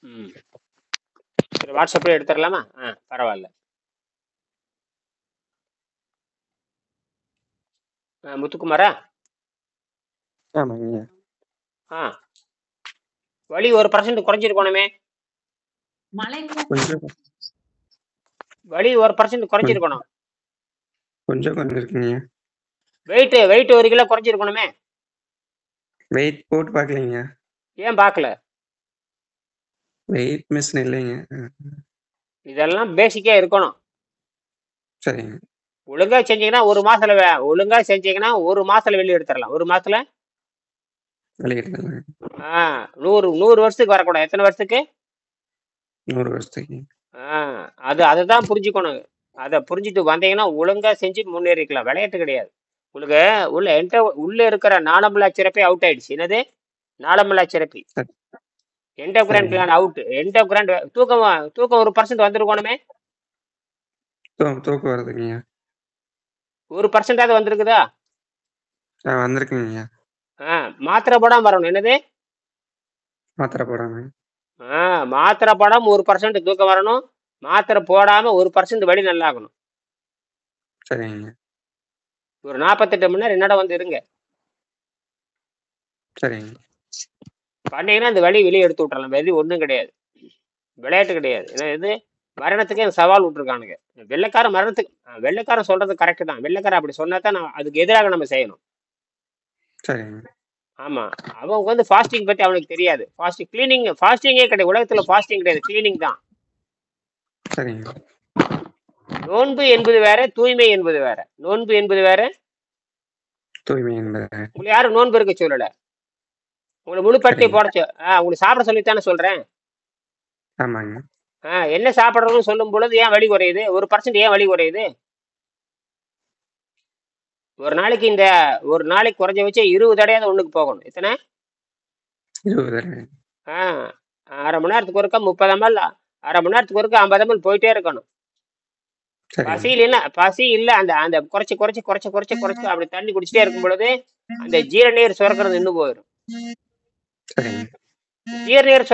ம். சரி, வாட்ஸ்அப்ல எடுத்துடலாமா? பரவாயில்ல. முத்துக்குமாரா? ஆமாங்க. ஆ வலி 1% குறைஞ்சிருக்கணுமே. கொஞ்சம் வலி 1% குறைஞ்சிருக்கணும். கொஞ்சம் குறைஞ்சிருக்குங்க. வெயிட் 1 கிலோ குறைஞ்சிருக்கணுமே. வெயிட் போட்டு பார்க்கலைங்க. ஏன் பார்க்கல? வெயிட் மிஷின் இல்லைங்க. இதெல்லாம் பேசிக்கா இருக்கணும். சரிங்க. ஒழுங்கா செஞ்சீங்கன்னா ஒழுங்கா செஞ்சீங்கன்னா 1 மாசத்துல வெளியே எடுத்துடலாம். 1 மாசத்துல வெளியிடலாம். 100 வருஷத்துக்கு வரக்கூடாது. எத்தனை வருஷத்துக்கு? 100 வருஷத்துக்கு. அதுதான் புரிஞ்சுக்கணும். அதை புரிஞ்சுட்டு வந்தீங்கன்னா ஒழுங்கா செஞ்சு முன்னேறிக்கலாம். விளையாட்டு கிடையாது. உங்களுக்கு உள்ள இருக்கிற நாளமில்லா சிறப்பே அவுட் ஆயிடுச்சு. என்னது? நாளமில்லா சிறப்பி. சரி. என்டோகிரான் சரிங்க. Gland out. என்டோகிரான் தூக்கம் 1% வந்திருக்கணுமே. தூக்கம் வருதுங்க. 1% வந்திருக்குதா? வந்திருக்குங்க. மாத்திரை போடாம வரணும். என்னது? மாத்திரை போடாம. மாத்திரை போடாம 1% தூக்கம் வரணும். மாத்திரை போடாம 1% வலி நல்லாகணும். சரிங்க. ஒரு 48 மணி நேரம் என்னோட வந்து இருங்க. சரிங்க. பண்ணீங்கன்னா இந்த வலி வெளியே எடுத்து விட்டுறலாம். வலி ஒன்றும் கிடையாது. விளையாட்டு கிடையாது. ஏன்னா இது மரணத்துக்கே சவால் விட்டுருக்கானுங்க. வெள்ளைக்காரன் சொல்றது கரெக்டு தான். வெள்ளைக்காரன் அப்படி சொன்னா தான் அதுக்கு எதிராக நம்ம செய்யணும். சரிங்க. ஆமா, அவன் வந்து ஃபாஸ்டிங் பத்தி அவனுக்கு தெரியாது. ஃபாஸ்டிங்கே கிடையாது. உலகத்துல ஃபாஸ்டிங் கிடையாது, கிளீனிங் தான். சரிங்க. நோன்பு என்பது வேற, தூய்மை என்பது வேற. நோன்பு என்பது வேற, தூய்மை என்பது. உங்களுக்கு யாரும் நோன்பு இருக்க சொல்லல. உங்களை முழுப்பட்டி போடச்சு. உங்களுக்கு சாப்பிட சொல்லித்தானே சொல்றேன். ஆமாங்க. என்ன சாப்பிடறதுன்னு சொல்லும் பொழுது ஏன் வலி குறையுது? 1% ஏன் வலி குறையுது? ஒரு நாளைக்கு குறைஞ்ச வச்சு 20 தடையாவது ஒண்ணுக்கு போகணும். எத்தனை? 20. அரை மணி நேரத்துக்கு ஒருக்கா 30 ml, அரை மணி நேரத்துக்கு ஒருக்கா 50 ml போயிட்டே இருக்கணும். பசி இல்ல அந்த அந்த குறைச்சு அப்படி தண்ணி குடிச்சிட்டே இருக்கும் பொழுது அந்த ஜீரநீர் சுரக்கிறது நின்று போயிடும். ஜீரநீர்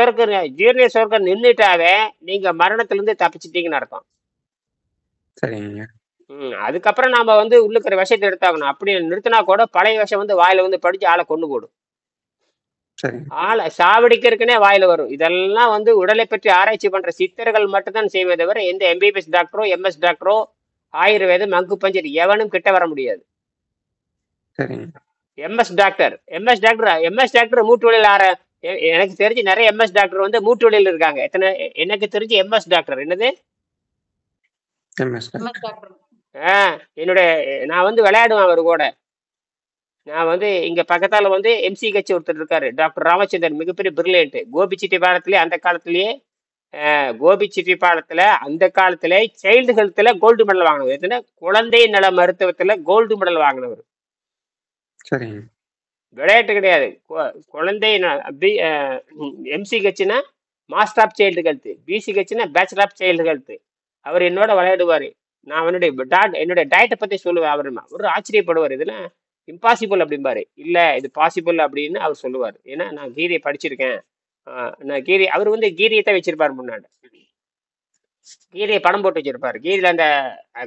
சுரக்க நின்றுட்டாவே நீங்க மரணத்துல இருந்து தப்பிச்சிட்டீங்கன்னு அர்த்தம். அதுக்கப்புறம் நாம வந்து உள்ளுக்கிற விஷயத்தை எடுத்தாகணும். அப்படி நிறுத்தினா கூட பழைய விஷம் வந்து வாயில வந்து படிச்சு ஆளை கொண்டு போடும். ஆளை சாவடிக்கிறதுக்குனே வாயில வரும். இதெல்லாம் வந்து உடலை பற்றி ஆராய்ச்சி பண்ற சித்தர்கள் மட்டும்தான் செய்வதை தவிர எந்த MBBS டாக்டரோ MS டாக்டரோ ஆயுர்வேதம் அங்கு பஞ்சர் எவனும் கிட்ட வர முடியாது. MS டாக்டர் மூட்டு வழியில் எனக்கு தெரிஞ்சு நிறைய MS டாக்டர் வந்து மூட்டு வழியில் இருக்காங்க. எனக்கு தெரிஞ்சு MS டாக்டர் என்னது நான் வந்து விளையாடுவேன் அவர் கூட. நான் வந்து இங்க பக்கத்தால வந்து MCH ஒருத்தர் இருக்காரு, டாக்டர் ராமச்சந்திரன், மிகப்பெரிய பிரில்லியன்ட். கோபிச்செட்டிப்பாளையத்திலே அந்த காலத்திலே சைல்டு ஹெல்த்ல கோல்டு மெடல் வாங்கினவர். எத்தனை? குழந்தை நல மருத்துவத்துல கோல்டு மெடல் வாங்கினவர். விளையாட்டு கிடையாது. குழந்தை MCHனா மாஸ்டர் ஆஃப் சைல்டு ஹெல்த், BCHனா பேச்சுலர் ஆஃப் சைல்டு ஹெல்த். அவர் என்னோட விளையாடுவாரு. நான் என்னுடைய டயட்டை பத்தி சொல்லுவேன். அவர் ஒரு ஆச்சரியப்படுவார். இதெல்லாம் இம்பாசிபிள் அப்படிம்பாரு. இல்ல இது பாசிபிள் அப்படின்னு அவர் சொல்லுவார். ஏன்னா நான் கீதையை படிச்சிருக்கேன். அவர் வந்து கீதையத்தை வச்சிருப்பாரு முன்னாடி. கீதையை படம் போட்டு வச்சிருப்பாரு. கீதையில அந்த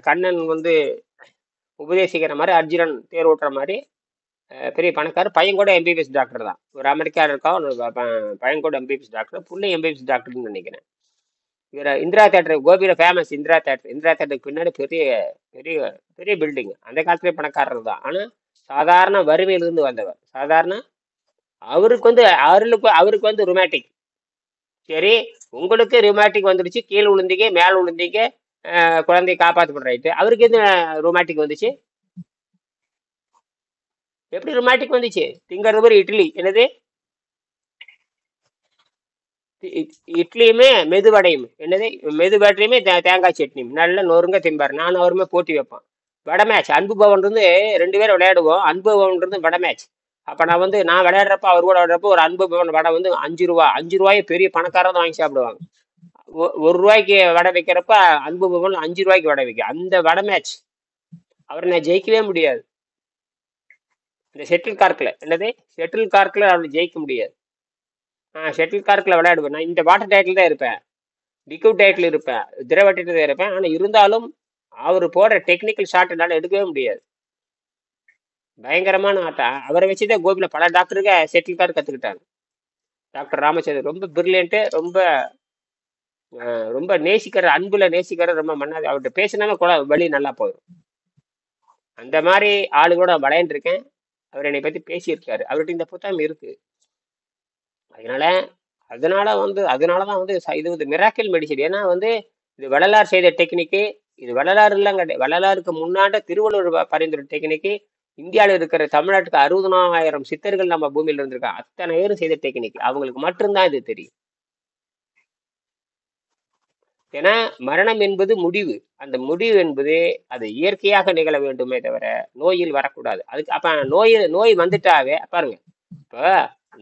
கண்ணன் வந்து உபதேசிக்கிற மாதிரி, அர்ஜுனன் தேர் ஓட்டுற மாதிரி பெரிய பணக்காரர். பையன் கூட MBBS டாக்டர் தான். ஒரு அமெரிக்கா இருக்கா, பையன் கூட MBBS டாக்டர், புள்ளை MBBS டாக்டர்னு நினைக்கிறேன். இவர் இந்திரா தேட்டர், கோபியில ஃபேமஸ் இந்திரா தேட்டருக்கு பின்னாடி பெரிய பெரிய பெரிய பில்டிங். அந்த காலத்திலே பணக்காரர் தான். ஆனா சாதாரண வறுமையிலிருந்து வந்தவர். அவருக்கு வந்து ருமேட்டிக். சரி, உங்களுக்கு ருமேட்டிக் வந்துடுச்சு, கீழே விழுந்தீங்க, மேல விழுந்தீங்க, குழந்தைய காப்பாற்றப்படுறாயிட்டு. அவருக்கு எது ருமேட்டிக் வந்துச்சு? எப்படி ருமேட்டிக் வந்துச்சு? திங்கிறது ஒரு இட்லி. என்னது? இட்லியுமே மெதுவடையும். என்னது? மெதுவடையுமே தேங்காய் சட்னியும் நல்ல நொறுங்க திம்பார். நான் அவருமே போட்டி வைப்பேன். வட மேட்ச். அன்பு பவன் இருந்து 2 பேரும் விளையாடுவோம். அன்பு பவன் இருந்து வட மேட்ச். அப்ப நான் விளையாடுறப்ப அவர் கூட விளையாடுறப்ப ஒரு அன்பு பவன் வடை வந்து 5 ரூபா. 5 ரூபாயை பெரிய பணக்காரன் வாங்கி சாப்பிடுவாங்க. 1 ரூபாய்க்கு வடை வைக்கிறப்ப அன்பு பவன் 5 ரூபாய்க்கு வடை வைக்க. அந்த வடை மேட்ச் அவரை நான் ஜெயிக்கவே முடியாது. இந்த ஷட்டில் கார்க்ல. என்னது? ஷட்டில் கார்க்ல அவரை ஜெயிக்க முடியாது. ஷட்டில் கார்க்கில் விளையாடுவேன். நான் இந்த வாட்டர் டயட்டில் தான் இருப்பேன், லிக்விட் டயட்டில் இருப்பேன், திரவ டயட்டில் தான் இருப்பேன். ஆனால் இருந்தாலும் அவர் போடுற டெக்னிக்கல் ஷாட் என்னால் எடுக்கவே முடியாது. பயங்கரமான ஆட்டம். அவரை வச்சு தான் கோபியில் பல டாக்டருக்கு ஷட்டில் கார்க் கற்றுக்கிட்டாங்க. டாக்டர் ராமச்சந்திரன் ரொம்ப பிரில்லியன்ட்டு, ரொம்ப ரொம்ப நேசிக்கிற, அன்புல நேசிக்கிற, ரொம்ப மன்னாது. அவர்கிட்ட பேசினாவே கூட வழி நல்லா போயிடும். அந்த மாதிரி ஆளுகளோட விளையாண்டுருக்கேன். அவர் என்னை பற்றி பேசியிருக்காரு. அவர்கிட்ட இந்த புத்தகம் இருக்கு. அதனால அதனாலதான் வந்து இது வந்து மிராக்கிள் மெடிசன். ஏன்னா வந்து இது வள்ளலார் செய்த டெக்னிக்கு. இது வள்ளலார் இல்லைங்க, வள்ளலாருக்கு முன்னாண்ட திருவள்ளுவர் பரிந்துரை டெக்னிக்கு. இந்தியாவில் இருக்கிற தமிழ்நாட்டுக்கு 60,000 சித்தர்கள் நம்ம பூமியில இருந்திருக்காங்க. அத்தனை பேரும் செய்த டெக்னிக். அவங்களுக்கு மட்டும்தான் இது தெரியும். ஏன்னா மரணம் என்பது முடிவு. அந்த முடிவு என்பது அது இயற்கையாக நிகழ வேண்டுமே தவிர நோயில் வரக்கூடாது. அதுக்கு அப்ப நோய் வந்துட்டாவே பாருங்க, இப்ப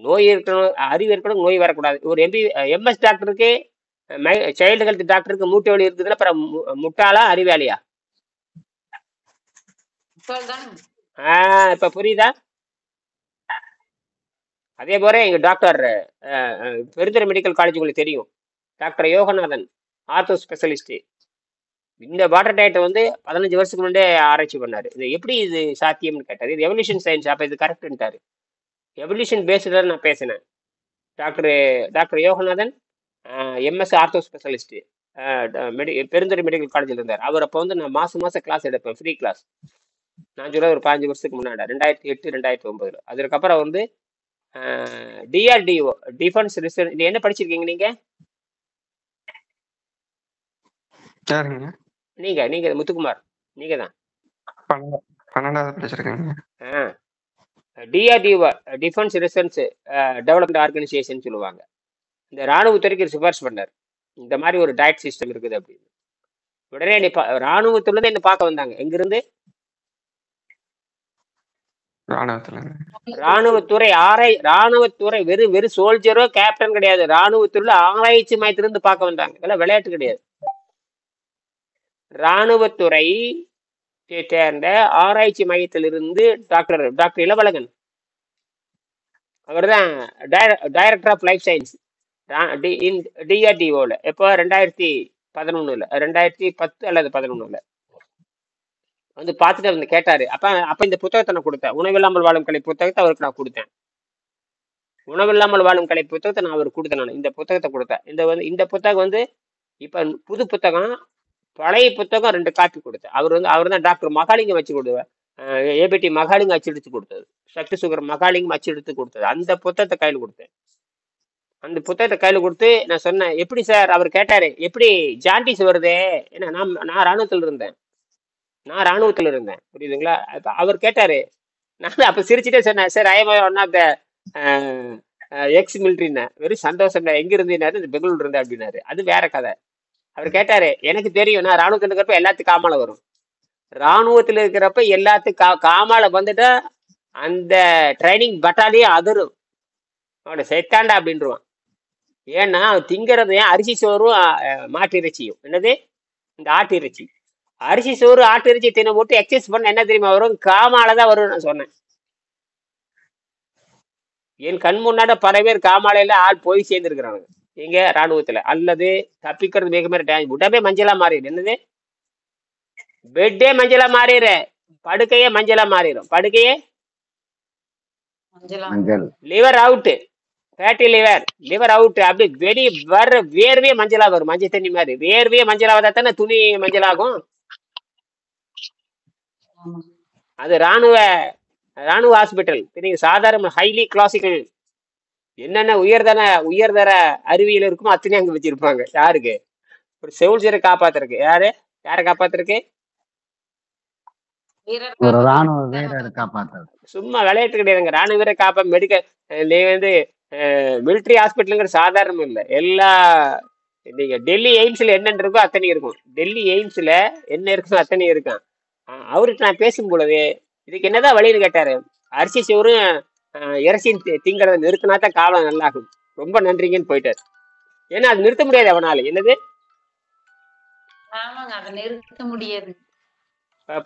நோய் இருக்கணும், அறிவு இருக்கணும், நோய் வரக்கூடாது. ஒரு எம்எஸ் டாக்டருக்கு, சைல்டு ஹெல்த் டாக்டருக்கு மூட்டு வலி இருக்குதுன்னா அப்புறம் முட்டாளா அறிவாளியா? இப்ப புரியுதா? அதே போல எங்க டாக்டர் பெருந்துறை மெடிக்கல் காலேஜ் உங்களுக்கு தெரியும், டாக்டர் யோகநாதன், ஆர்த்தோ ஸ்பெஷலிஸ்ட். இந்த வாட்டர் டயட்டை வந்து 15 வருஷத்துக்கு முன்னே ஆராய்ச்சி பண்ணாரு. இது எப்படி இது சாத்தியம்னு கேட்டாரு. இது எவல்யூஷன் சயின்ஸ். அப்ப இது கரெக்டுன்ட்டாரு. எவல்யூஷன் பேஸ்ல நான் பேசினேன். Doctor Yoganathan MS ortho specialist, Perundurai medical காலேஜில் இருந்தார். அவர் அப்போ வந்து நான் மாசம் கிளாஸ் எடுப்பேன், ஃப்ரீ கிளாஸ். நான் சொல்ல ஒரு 15 வருஷத்துக்கு முன்னாடி, 2008 2009. அதுக்கப்புறம் வந்து டிஆர்டிஓ, டிஃபென்ஸ் ரிசர்ச். இது என்ன படிச்சிருக்கீங்க நீங்க? நீங்க முத்துக்குமார், நீங்க தான் 12வது படிச்சிருக்கீங்க. DRDO, defence research development organisation சொல்லுவாங்க. இந்த ராணுவத்துறைக்கு சிபாரிசு பண்ணார். இந்த மாதிரி ஒரு டயட் சிஸ்டம் இருக்குது அப்படின்னு. உடனே ராணுவத்துல என்ன பார்க்க வந்தாங்க. எங்கிருந்து? ராணுவத்துறை ராணுவத்துறை வெறும் சோல்ஜரோ கேப்டன் கிடையாது. ராணுவத்துறை ஆராய்ச்சி மையத்திலிருந்து பார்க்க வந்தாங்க. இதெல்லாம் விளையாட்டு கிடையாது. ராணுவத்துறை சேர்ந்த ஆராய்ச்சி மையத்திலிருந்து டாக்டர் இளவழகன், அவர் தான் டைரக்டர் ஆஃப் லைஃப் சயின்ஸ் டிஆர்டிஓல. எப்போ 2011, 2010 அல்லது 2011 வந்து பார்த்துட்டு வந்து கேட்டாரு. அப்ப இந்த புத்தகத்தை நான் கொடுத்தேன், உணவில்லாமல் வாழும் கலை புத்தகத்தை அவருக்கு நான் கொடுத்தேன். உணவில்லாமல் வாழும் கலை புத்தகத்தை நான் அவருக்கு கொடுத்தேன். நான் இந்த புத்தகத்தை கொடுத்தேன். இந்த புத்தகம் வந்து இப்ப புது புத்தகம், பழைய புத்தகம் 2 காப்பி கொடுத்தேன். அவர் தான் டாக்டர் மகாலிங்கம் வச்சு கொடுத்தேன். ஏபிடி மகாலிங்கம் அச்செடுத்து கொடுத்தது, சக்தி சுகர் மகாலிங்கம் அச்செடுத்து கொடுத்தது. அந்த புத்தகத்தை கையில் கொடுத்தேன். அந்த புத்தகத்தை கையில் கொடுத்து நான் சொன்னேன், எப்படி சார்? அவர் கேட்டாரு, எப்படி ஜாண்டிஸ் வருதே? ஏன்னா நான் ராணுவத்தில் இருந்தேன், புரியுதுங்களா? அவர் கேட்டாரு. நான் அப்ப சிரிச்சுட்டே சொன்னேன், sir I am one of the ex மிலிட்ரின்னு. வெறும் சந்தோஷம். எங்க இருந்தீனாரு? பெங்களூர் இருந்தேன் அப்படின்னாரு. அது வேற கதை. அவர் கேட்டாரு, எனக்கு தெரியும், நான் ராணுவத்தில் இருக்கிறப்ப எல்லாத்துக்கும் காமால வரும். ராணுவத்தில் இருக்கிறப்ப எல்லாத்துக்கும் காமால வந்துட்டா அந்த ட்ரைனிங் பட்டாலியே அதிரும். அவனை செத்தாண்டா அப்படின்றான். ஏன்னா அவன் திங்கிறது அரிசி சோறும் மாட்டு இறைச்சியும். என்னது? இந்த ஆட்டு இறைச்சி. அரிசி சோறு ஆட்டு இறைச்சி தின போட்டு எக்ஸசைஸ் பண்ண என்ன தெரியுமா வரும்? காமாலதான் வரும். நான் சொன்னேன், என் கண் முன்னாட பல பேர் காமாலையில ஆள் போய் சேர்ந்துருக்கிறானுங்க எங்க ராணுவத்துல. அல்லது தப்பிக்கிறது மிக மாதிரி உடம்பே மஞ்சளா மாறிடு. என்னது? பெட்டே மஞ்சளா மாறிடுற, படுக்கையே மஞ்சளா மாறிடும். படுக்கையே liver out, fatty liver out. அப்படி வேர்வே மஞ்சளா வரும், மஞ்சள் தண்ணி மாதிரி. வேர்வே மஞ்சளாவதா தானே துணி மஞ்சளாகும். அது ராணுவ ஹாஸ்பிட்டல். நீங்க சாதாரண ஹைலி கிளாசிக்கல் என்னென்ன உயர்தர அறிவியல் இருக்குமோ அத்தனையும் அங்க வச்சிருப்பாங்க. யாருக்கு? ஒரு சோல்ஜரை காப்பாத்துறதுக்கு. யாரை காப்பாத்துறதுக்கு? சும்மா விளையாட்டு கிடையாதுங்க. ராணுவ வீரரை மெடிக்கல் வந்து மிலிட்ரி ஹாஸ்பிட்டலுங்கிற சாதாரணம் இல்லை. எல்லா நீங்க டெல்லி எய்ம்ஸ்ல என்னென்ன இருக்கோ அத்தனை இருக்கும். டெல்லி எய்ம்ஸ்ல என்ன இருக்கோ அத்தனை இருக்கும். அவருக்கு நான் பேசும் பொழுது இதுக்கு என்னதான் வழின்னு கேட்டாரு. அரிசி சோறும் இறைச்சியும் திங்கிறத நிறுத்தினா தான் காலம் நல்லாகும். ரொம்ப நன்றிங்கன்னு போயிட்டாரு. ஏன்னா அது நிறுத்த முடியாது அவனால. என்னது?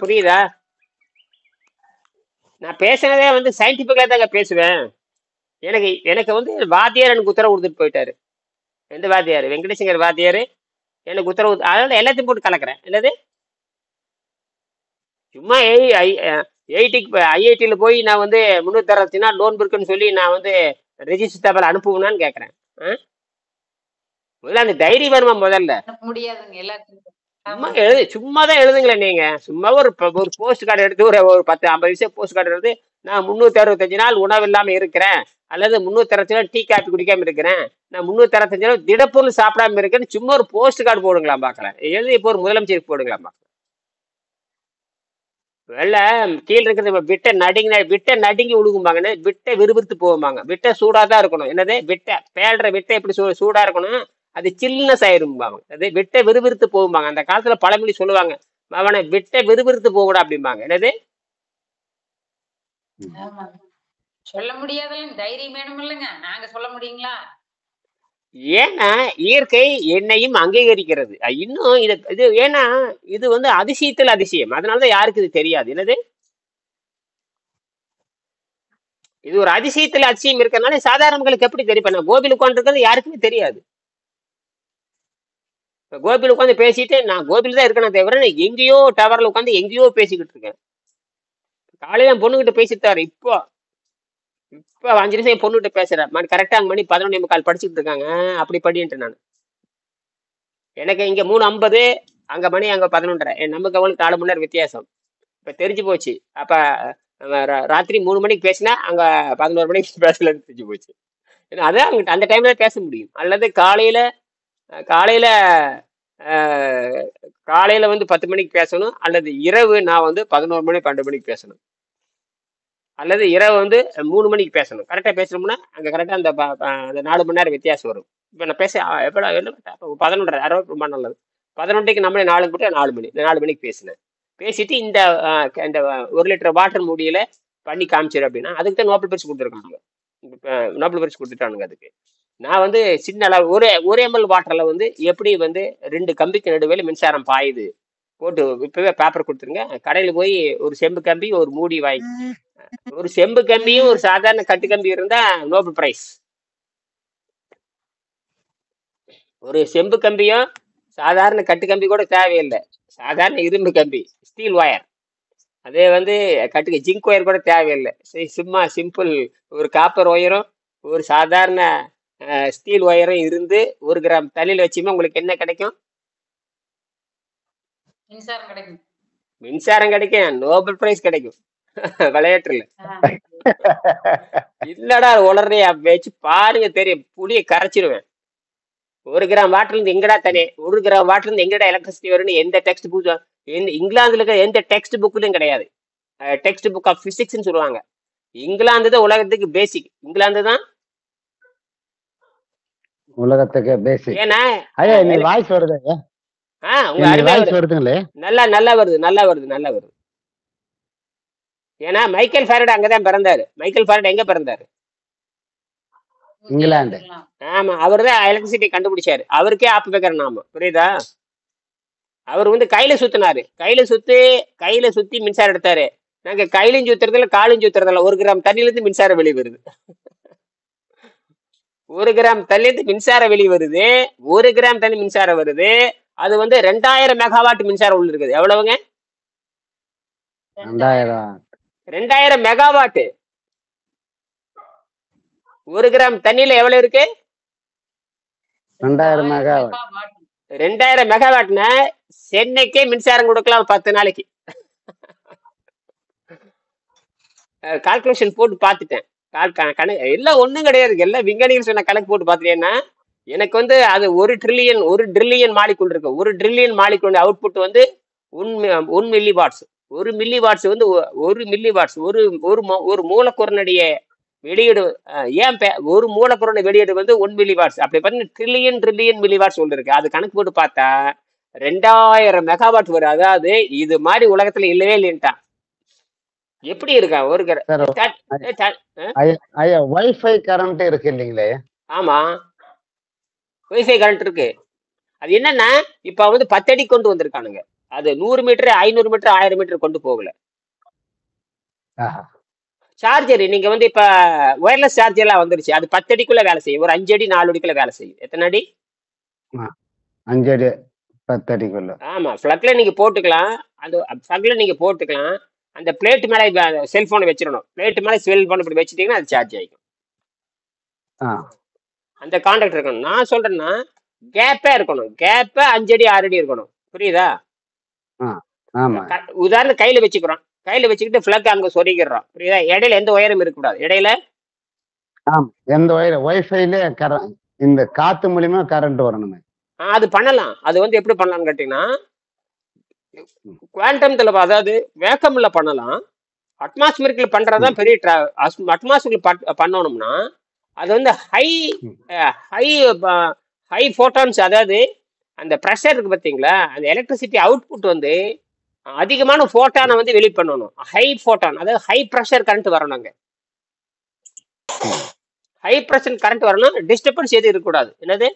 புரியுதா? நான் பேசுனதே வந்து சயின்டிபிக்கலா தாங்க பேசுவேன். எனக்கு எனக்கு வந்து வாத்தியார் எனக்கு உத்தரவு கொடுத்துட்டு போயிட்டாரு. எந்த வாத்தியார்? வெங்கடேசங்கர் வாத்தியார் எனக்கு உத்தரவு அதனால எல்லாத்தையும் போட்டு கலக்கிறேன். என்னது சும்மா ஐஐடிக்கு ஐஐடியில் போய் நான் வந்து 360 லோன் இருக்குன்னு சொல்லி நான் வந்து ரெஜிஸ்டர் தபால் அனுப்புவேனான்னு கேட்குறேன். முதல்ல அந்த தைரியம் வருமா முதல்ல? முடியாதுங்க எல்லாத்துக்கும். சும்மா எழுது, சும்மா தான் எழுதுங்களேன் நீங்க. சும்மா ஒரு ஒரு போஸ்ட் கார்டு எடுத்து ஒரு 10-50 விஷயம் போஸ்ட் கார்டு எடுத்து நான் 365 நாள் உணவு இல்லாம இருக்கிறேன், அல்லது 365 நாள் டீ காப்பி குடிக்காம இருக்கிறேன், நான் 365 நாள் திடப்பொருள் சாப்பிடாம இருக்கேன்னு சும்மா ஒரு போஸ்ட் கார்டு போடுங்களா பாக்கலாம். எழுதி இப்போ ஒரு முதலமைச்சருக்கு போடுங்களா பாக்கலாம். வெள்ள கீழே இருக்கிறது விட்டை நடுங்கி விழுகும்பாங்க, விட்டை விறுவிறுத்து போகும்பாங்க. விட்டை சூடா தான் இருக்கணும். என்னது விட்டை பேழ்ற விட்டை எப்படி சூடா இருக்கணும், அது சில்னஸ் ஆயிரும்பாங்க. அது விட்டை விறுவிறுத்து போகும்பாங்க. அந்த காலத்துல பழமொழி சொல்லுவாங்க, அவனை விட்டை விறுவிறுத்து போகக்கூடா அப்படிம்பாங்க. என்னது சொல்ல முடியாதுல்ல, தைரியம் வேணும் இல்லைங்க, நாங்க சொல்ல முடியுங்களா? ஏன்னா இயற்கை என்னையும் அங்கீகரிக்கிறது. இன்னும் இது ஏன்னா இது வந்து அதிசயத்தில் அதிசயம், அதனாலதான் யாருக்கு இது தெரியாது. என்னது இது ஒரு அதிசயத்துல அதிசயம் இருக்கிறதுனால சாதாரண மக்களுக்கு எப்படி தெரியும்? நான் கோபியில் உட்காந்துருக்கிறது யாருக்குமே தெரியாது. கோபியில் உட்காந்து பேசிட்டு நான் கோபியில் தான் இருக்கேன் தவிர நான் எங்கேயோ டவர்ல உட்காந்து எங்கேயோ பேசிக்கிட்டு இருக்கேன். காலையில பொண்ணுகிட்ட பேசிட்டாரு. இப்போ 5 நிமிஷம் என் பொண்ணுகிட்ட பேசுறேன். கரெக்டா மணி 11:45 படிச்சுட்டு இருக்காங்க. அப்படி படின்ட்டு நான் எனக்கு இங்க 3:50, அங்க மணி அங்க 11:30. நமக்கு அவங்களுக்கு 4 மணி நேரம் வித்தியாசம். இப்ப தெரிஞ்சு போச்சு. அப்ப ராத்திரி 3 மணிக்கு பேசினா அங்க 11 மணிக்கு பேசலன்னு தெரிஞ்சு போச்சு. ஏன்னா அதான் அந்த டைம்ல பேச முடியும். அல்லது காலையில காலையில காலையில வந்து 10 மணிக்கு பேசணும், அல்லது இரவு நான் வந்து 11 மணி 12 மணிக்கு பேசணும், அல்லது இரவு வந்து 3 மணிக்கு பேசணும். கரெக்டா பேசணும்னா அங்க கரெக்டா அந்த 4 மணி நேரம் வித்தியாசம் வரும். இப்ப நான் பேச எவ்வளோ 11:30 60 ரொம்ப நல்லது. 11க்கு நம்மளே 4 மணி 4 மணிக்கு பேசினேன். பேசிட்டு இந்த 1 லிட்டர் வாட்டர் மூடியில பண்ணி காமிச்சிரு அப்படின்னா அதுக்கு தான் நோபல் பரிசு கொடுத்துருக்காங்க. நோபல் பரிசு கொடுத்துட்டானுங்க அதுக்கு. நான் வந்து சின்ன அளவு ஒரு ml வாட்டர்ல வந்து எப்படி வந்து 2 கம்பிக்கு நடுவில் மின்சாரம் பாயுது போட்டு இப்பவே பேப்பர் கொடுத்துருங்க. கடையில போய் ஒரு செம்பு கம்பி ஒரு மூடி வாங்கி, ஒரு செம்பு கம்பியும் ஒரு சாதாரண கட்டு கம்பி இருந்தா நோபல் பிரைஸ். ஒரு செம்பு கம்பியும் சாதாரண கட்டு கம்பி கூட தேவையில்லை, சாதாரண இரும்பு கம்பி ஸ்டீல் ஒயர், அதே வந்து கட்டுக்கு ஜிங்க் ஒயர் கூட தேவையில்லை. சும்மா சிம்பிள் ஒரு காப்பர் ஒயரும் ஒரு சாதாரண ஸ்டீல் ஒயரும் இருந்து 1 கிராம் தண்ணியில் வச்சுமே உங்களுக்கு என்ன கிடைக்கும்? மின்சாரம் கிடைக்கும். மின்சாரம் கிடைக்கும், நோபல் பிரைஸ் கிடைக்கும். விளையாட்டுல இல்லடா உளறையா வச்சு பாருங்க தெரியும், புளியை கரைச்சிருவேன். 1 கிராம் வாட்டர்ல இருந்து எங்கடா தனி 1 கிராம் வாட்டர்ல இருந்து எங்கடா எலக்ட்ரிசிட்டி வரும்னு எந்த டெக்ஸ்ட் புக், இங்கிலாந்துல இருக்கிற எந்த டெக்ஸ்ட் புக்லயும் கிடையாது. டெக்ஸ்ட் புக் ஆஃப் பிசிக்ஸ்ன்னு சொல்லுவாங்க. இங்கிலாந்து தான் உலகத்துக்கு பேசிக். இங்கிலாந்து தான் உலகத்துக்கு பேசிக். ஏன்னா ஐயா நீ வாய்ஸ் வருது. உங்க அருமையா வருதுங்களே, நல்லா வருது. ஏன்னா மைக்கேல் ஃபாரடே அங்கதான் பிறந்தாரு. மைக்கேல் ஃபாரடே எங்க பிறந்தாரு? இங்கிலாந்து. ஆமா, அவர் தான் எலக்ட்ரிசிட்டி கண்டுபிடிச்சாரு. அவருக்கே ஆப்பு வைக்கிற நாம, புரியுதா? அவர் வந்து கையில சுத்தி மின்சாரம் எடுத்தாரு. நாங்க கையிலும் சுத்துறதுல காலும் சுத்துறதுல 1 கிராம் தண்ணியில இருந்து மின்சாரம் வெளியே வருது. 1 கிராம் தண்ணியிலிருந்து மின்சாரம் வெளியே வருது. 1 கிராம் தண்ணி மின்சாரம் வருது. அது வந்து 2000 மெகாவாட் மின்சாரம் உள்ள இருக்குது. எவ்வளவுங்க? 2000 மெகாவாட். 1 கிராம் தண்ணியில எவ்வளவு இருக்கு? 2000 மெகாவாட். 2000 மெகாவாட்னா சென்னைக்கே மின்சாரம் கொடுக்கலாம் 10 நாளைக்கு. கால்குலேஷன் போட்டு பார்த்துட்டேன். கணக்கு எல்லாம் ஒண்ணும் கிடையாது. எல்லாம் விஞ்ஞானிகள் சொன்ன கணக்கு போட்டு பார்த்துட்டேன்னா எனக்கு வந்து அது 1 ட்ரில்லியன் மாலிகுல் இருக்கு. 1 ட்ரில்லியன் மாலிகுல் அவுட்புட் வந்து 1 மில்லி வாட்ஸ். 1 மில்லி வாட்ஸ் வந்து 1 மில்லி வாட்ஸ் ஒரு மூலக்கூறினுடைய வெளியீடு. ஏன் ஒரு மூலக்கூறின வெளியீடு வந்து 1 மில்லி வாட்ஸ். அப்படி பார்த்தீங்கன்னா ட்ரில்லியன் மில்லி வாட்ஸ் ஒன்று இருக்கு. அது கணக்கு போட்டு பார்த்தா 2000 மெகாவாட் வரும். அதாவது இது மாதிரி உலகத்துல இல்லவே இல்லைன்ட்டான். எப்படி இருக்கா? ஒரு வைஃபை கரண்ட் இருக்கு இல்லைங்களே? ஆமா, வைஃபை கரண்ட் இருக்கு. அது என்னன்னா இப்ப வந்து 10 அடி கொண்டு வந்திருக்கானுங்க. அது 100 மீட்டர் 500 மீட்டர் 1000 மீட்டர் கொண்டு போகல. சார்ஜர் நீங்க வந்து இப்ப ஒயர்லெஸ் சார்ஜர் எல்லாம் வந்துருச்சு. அது 10 அடிக்குள்ள வேலை செய்யும். ஒரு 5 அடி 4 அடிக்குள்ள வேலை செய்யும். எத்தனை அடி? 5 அடி 10 அடிக்குள்ள. ஆமா, பிளக்ல நீங்க போட்டுக்கலாம். அந்த பிளக்ல நீங்க போட்டுக்கலாம். அந்த பிளேட் மேல செல்போனை வச்சிடணும். பிளேட் மேல செல்போன் இப்படி வச்சுட்டீங்கன்னா அது சார்ஜ் ஆகிக்கும். அந்த கான்டாக்ட் இருக்கணும். நான் சொல்றேன்னா கேப்பே இருக்கணும். கேப்ப 5 அடி 6 அடி இருக்கணும். புரியுதா? உதாரணம் கையில வச்சுக்கிறோம். கையில வச்சுக்கிட்டு பிளக் அங்க சொருகிடுறோம். புரியுதா? இடையில எந்த ஒயரும் இருக்கக்கூடாது. இடையில எந்த ஒயர் வைஃபைல இந்த காத்து மூலியமா கரண்ட் வரணுமே. அது பண்ணலாம். அது வந்து எப்படி பண்ணலாம்னு கேட்டீங்கன்னா குவாண்டம்ல, அதாவது வேக்கம்ல பண்ணலாம். அட்மாஸ்பியர்ல பண்றதுதான் பெரிய அட்மாஸ்பியர்ல பண்ணணும்னா அது வந்து ஹை ஃபோட்டான்ஸ், அதாவது அந்த ப்ரெஷர் இருக்கு பார்த்தீங்களா, அந்த எலக்ட்ரிசிட்டி அவுட்புட் வந்து அதிகமான ஃபோட்டானை வந்து வெளி பண்ணணும். ஹை ஃபோட்டான், அதாவது ஹை ப்ரெஷர் கரண்ட் வரணுங்க. ஹை ப்ரெஷர் கரண்ட் வரணும். டிஸ்டர்பன்ஸ் எதுவும் இருக்கக்கூடாது. என்னது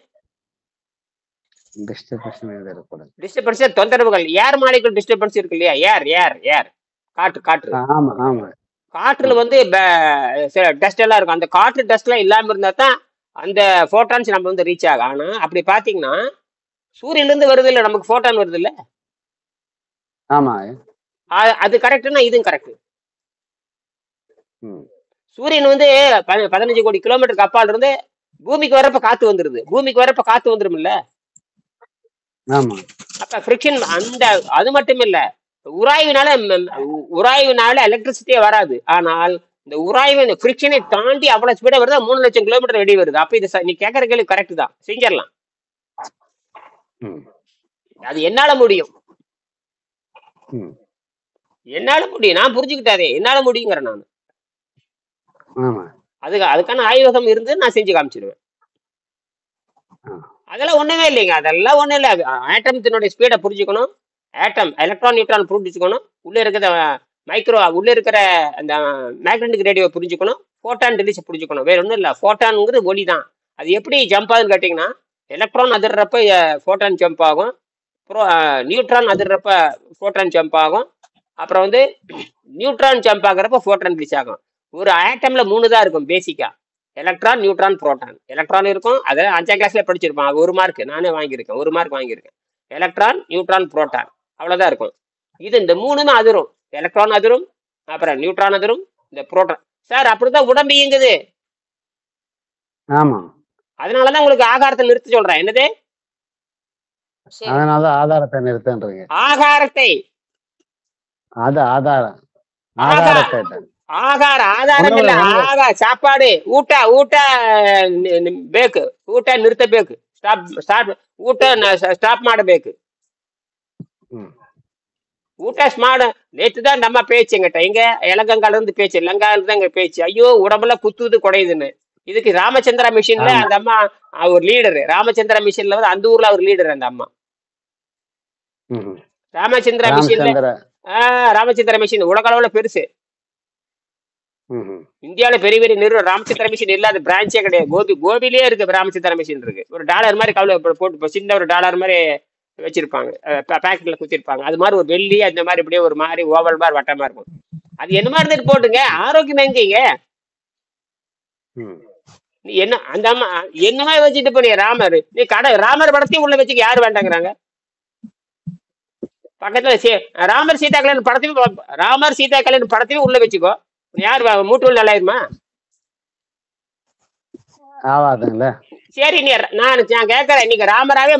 டிஸ்டர்பன்ஸ்? தொந்தரவுகள், ஏர் மாலிகுல் டிஸ்டர்பன்ஸ் இருக்கு இல்லையா? ஏர் காற்று காற்றுல வந்து டஸ்ட் எல்லாம் இருக்கும். அந்த காற்று டஸ்ட் எல்லாம் இல்லாம இருந்தா தான் அந்த போட்டான்ஸ் நம்ம வந்து ரீச் ஆகும். ஆனா அப்படி பாத்தீங்கன்னா சூரியன்ல இருந்து வருது இல்ல, நமக்கு போட்டான் வருது இல்ல. ஆமா, அது கரெக்ட்னா இதுவும் கரெக்ட். சூரியன் வந்து 15 கோடி கிலோமீட்டருக்கு அப்பால் இருந்து பூமிக்கு வரப்ப காத்து வந்துருது. பூமிக்கு வரப்ப காத்து வந்துரும் இல்ல. அப்ப ஃபிரிக்ஷன் அந்த அது மட்டும் இல்ல, உராய்வினால எலக்ட்ரிசிட்டியே வராது. ஆனால் இந்த உராய்வு இந்த ஃபிரிக்ஷனை தாண்டி அவ்வளவு ஸ்பீடா வருது. 3 லட்சம் கிலோமீட்டர் வெளியே வருது. அப்ப இது நீ கேட்கற கேள்வி கரெக்ட் தான், செஞ்சிடலாம். அது என்னால முடியும். நான் புரிஞ்சுக்கிட்டாதே, என்னால முடியுங்கிறேன் நான். அதுக்கான ஆய்வகம் இருந்து நான் செஞ்சு காமிச்சிடுவேன். அதெல்லாம் ஒண்ணுமே இல்லைங்க. அதெல்லாம் ஒண்ணும் இல்லை. ஆட்டம்த்தினுடைய ஸ்பீடை புரிஞ்சுக்கணும். ஆட்டம் எலக்ட்ரான் நியூட்ரான் புரிஞ்சுக்கணும். உள்ள இருக்கிற உள்ள இருக்கிற அந்த மேக்னெட்டிக் ரேடியோ புரிஞ்சுக்கணும். போட்டான் ரிலீஸ் புரிஞ்சுக்கணும். வேற ஒன்றும் இல்லை. போட்டான்ங்கிறது ஒளி தான். அது எப்படி ஜம்ப் ஆகுதுன்னு கேட்டிங்கன்னா, எலக்ட்ரான் அதிர்றப்ப போட்டான் ஜம்ப் ஆகும். நியூட்ரான் அதிர்றப்ப போட்டான் ஜம்ப் ஆகும். அப்புறம் வந்து நியூட்ரான் ஜம்ப் ஆகுறப்ப போட்டான் ரிலீஸ் ஆகும். ஒரு ஆட்டம்ல 3 தான் இருக்கும் பேசிக்கா: எலக்ட்ரான், நியூட்ரான், புரோட்டான். எலக்ட்ரான் இருக்கும், அதை 5ஆம் கிளாஸ்ல படிச்சிருப்பான். 1 மார்க் நானே வாங்கியிருக்கேன். 1 மார்க் வாங்கியிருக்கேன். எலக்ட்ரான், நியூட்ரான், புரோட்டான், அவ்வளவுதான் இருக்கும். இது இந்த 3மே அதிரும். எலக்ட்ரான் அதிரும், அப்புறம் நியூட்ரான் அதிரும், இந்த புரோட்டான். சார் அப்படிதான் உடம்பு இயங்குது. அதனாலதான் உங்களுக்கு ஆகாரத்தை நிறுத்த சொல்றேன். என்னது? அதனாலதான் ஆதாரத்தை நிறுத்தன்றீங்க. ஆகாரத்தை ஆதாரம் ஆதாரம் இல்ல. சாப்பாடு ஊட்ட பேக்கு, ஊட்ட நிறுத்த பேக்கு, ஸ்டாப் மாட பேக்கு, ஊட்ட ஸ்மார்ட். நேற்று தான் நம்ம பேச்சு எங்கிட்ட, எங்க இலங்கால இருந்து பேச்சு, இலங்கால தான் எங்க பேச்சு. ஐயோ உடம்புல குத்துது குடையுதுன்னு. இதுக்கு ராமச்சந்திரா மிஷின்ல அந்த அம்மா ஒரு லீடரு. ராமச்சந்திரா மிஷின்ல வந்து அந்த ஊர்ல ஒரு லீடர் அந்த அம்மா. ராமச்சந்திரா மிஷின் உலக அளவுல பெருசு. இந்தியாவில பெரிய பெரிய நிறுவனம் ராமச்சந்திரா மிஷின் இல்லாத பிரான்ச்சே கிடையாது. கோபிலேயே இருக்கு ராமச்சந்திரா மிஷின் இருக்கு. ஒரு டாலர் மாதிரி கவலை போட்டு சின்ன ஒரு டாலர் மாதிரி வச்சிருப்பாங்க, பேக்கெட்ல குத்திருப்பாங்க. அது மாதிரி ஒரு வெள்ளி அந்த மாதிரி இப்படியே ஒரு மாதிரி ஓவல் மாதிரி வட்டமா இருக்கும். அது என்ன மாதிரி இருந்துட்டு போட்டுங்க, ஆரோக்கியம் எங்கீங்க? நீ என்ன அந்த அம்மா என்ன மாதிரி வச்சுட்டு போனிய ராமர்? நீ ராமர் படத்தையும் உள்ள வச்சுக்க யாரு வேண்டாங்கிறாங்க? பக்கத்துல ராமர் சீதா கல்யாணம் படத்தையும் உள்ள வச்சுக்கோ. யார் மூட்டு நல்லாயிருமா? சரி, நான் கேட்கறேன், நீங்க ராமராவே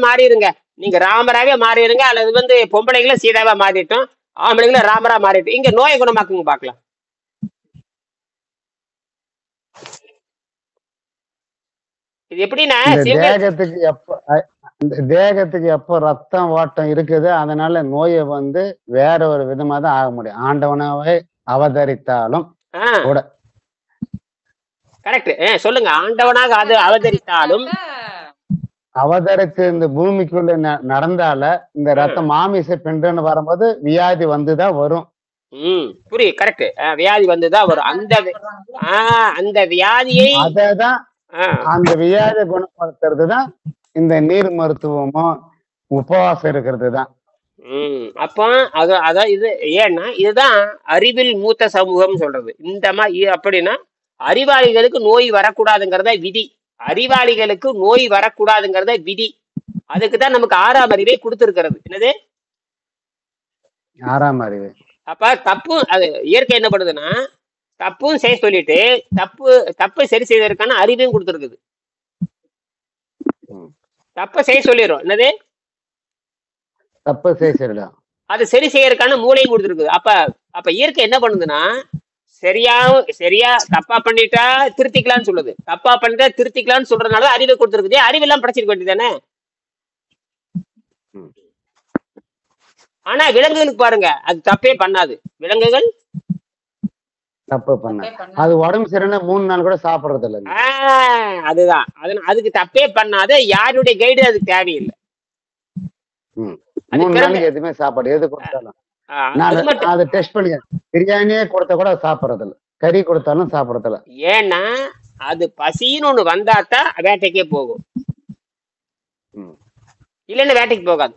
மாறிடுங்க. அல்லது வந்து பொம்பளைங்களும் சீதாவா மாறிட்டோம், ஆம்பளைங்களும் ராமரா மாறிட்டோம். இங்க நோயை குணமாக்குங்க பாக்கலாம். இது எப்படின்னா தேகத்துக்கு எப்போ ரத்தம் ஓட்டம் இருக்குது, அதனால நோயை வந்து வேற ஒரு விதமா தான் ஆக முடியும். ஆண்டவனாவே அவதரித்தாலும் கூட. கரெக்ட், சொல்லுங்க. ஆண்டவனாக அது அவதரித்தாலும் அவதரித்து இந்த பூமிக்குள்ள நடந்தால இந்த ரத்தம் மாமிச பிண்டன்னு வரும்போது வியாதி வந்துதான் வரும். புரியுது. கரெக்ட், வியாதி வந்துதான் வரும். அந்த வியாதியை அததான் அந்த வியாதியை குணப்படுத்துறது தான் இந்த நீர் மருத்துவமோ உபவாசம் இருக்கிறது தான். அப்போ அதான் இது. ஏன்னா இதுதான் அறிவில் மூத்த சமூகம் சொல்றது. இந்த மாதிரி அப்படின்னா அறிவாளிகளுக்கு நோய் வரக்கூடாதுங்கிறத விதி. அறிவாளிகளுக்கு நோய் வரக்கூடாதுங்கிறத விதி. அதுக்குதான் நமக்கு 6ஆம் அறிவை கொடுத்திருக்கிறது. என்னது 6ஆம் அறிவு. அப்ப தப்பு அது இயற்கை என்ன பண்ணுதுன்னா தப்பும் செய்ய சொல்லிட்டு தப்பு சரி செய்வதற்கான அறிவையும் கொடுத்துருக்குது. தப்பை செய்ய சொல்லிடும். என்னது தப்பு செய்யலாம், அது சரி செய்யறதுக்கான மூளையும் கொடுத்துருக்குது. அப்ப இயற்கை என்ன பண்ணுதுன்னா சரியா தப்பா பண்ணிட்டா திருத்திக்கலாம்னு சொல்லுது. தப்பா பண்ணிட்டா திருத்திக்கலாம்னு சொல்றதுனால அறிவை கொடுத்துருக்குது. அறிவெல்லாம் படைச்சிருக்க வேண்டியதானே. ஆனா விலங்குகளுக்கு பாருங்க, அது தப்பே பண்ணாது. விலங்குகள் தப்பு பண்ண அது உடம்பு சரியில்லை 3 நாள் கூட சாப்பிடுறது இல்லை. அதுதான் அதுக்கு தப்பே பண்ணாத. யாருடைய கைடு அதுக்கு தேவையில்லை. 3 நாளைக்கு எதுவுமே சாப்பாடு எது கொடுத்தாலும் அதை டெஸ்ட் பண்ணி பிரியாணியே கொடுத்தா கூட சாப்பிடறது இல்லை, கறி கொடுத்தாலும் சாப்பிடறது இல்லை. ஏன்னா அது பசின்னு ஒண்ணு வந்தாதான் வேட்டைக்கே போகும், இல்லைன்னா வேட்டைக்கு போகாது.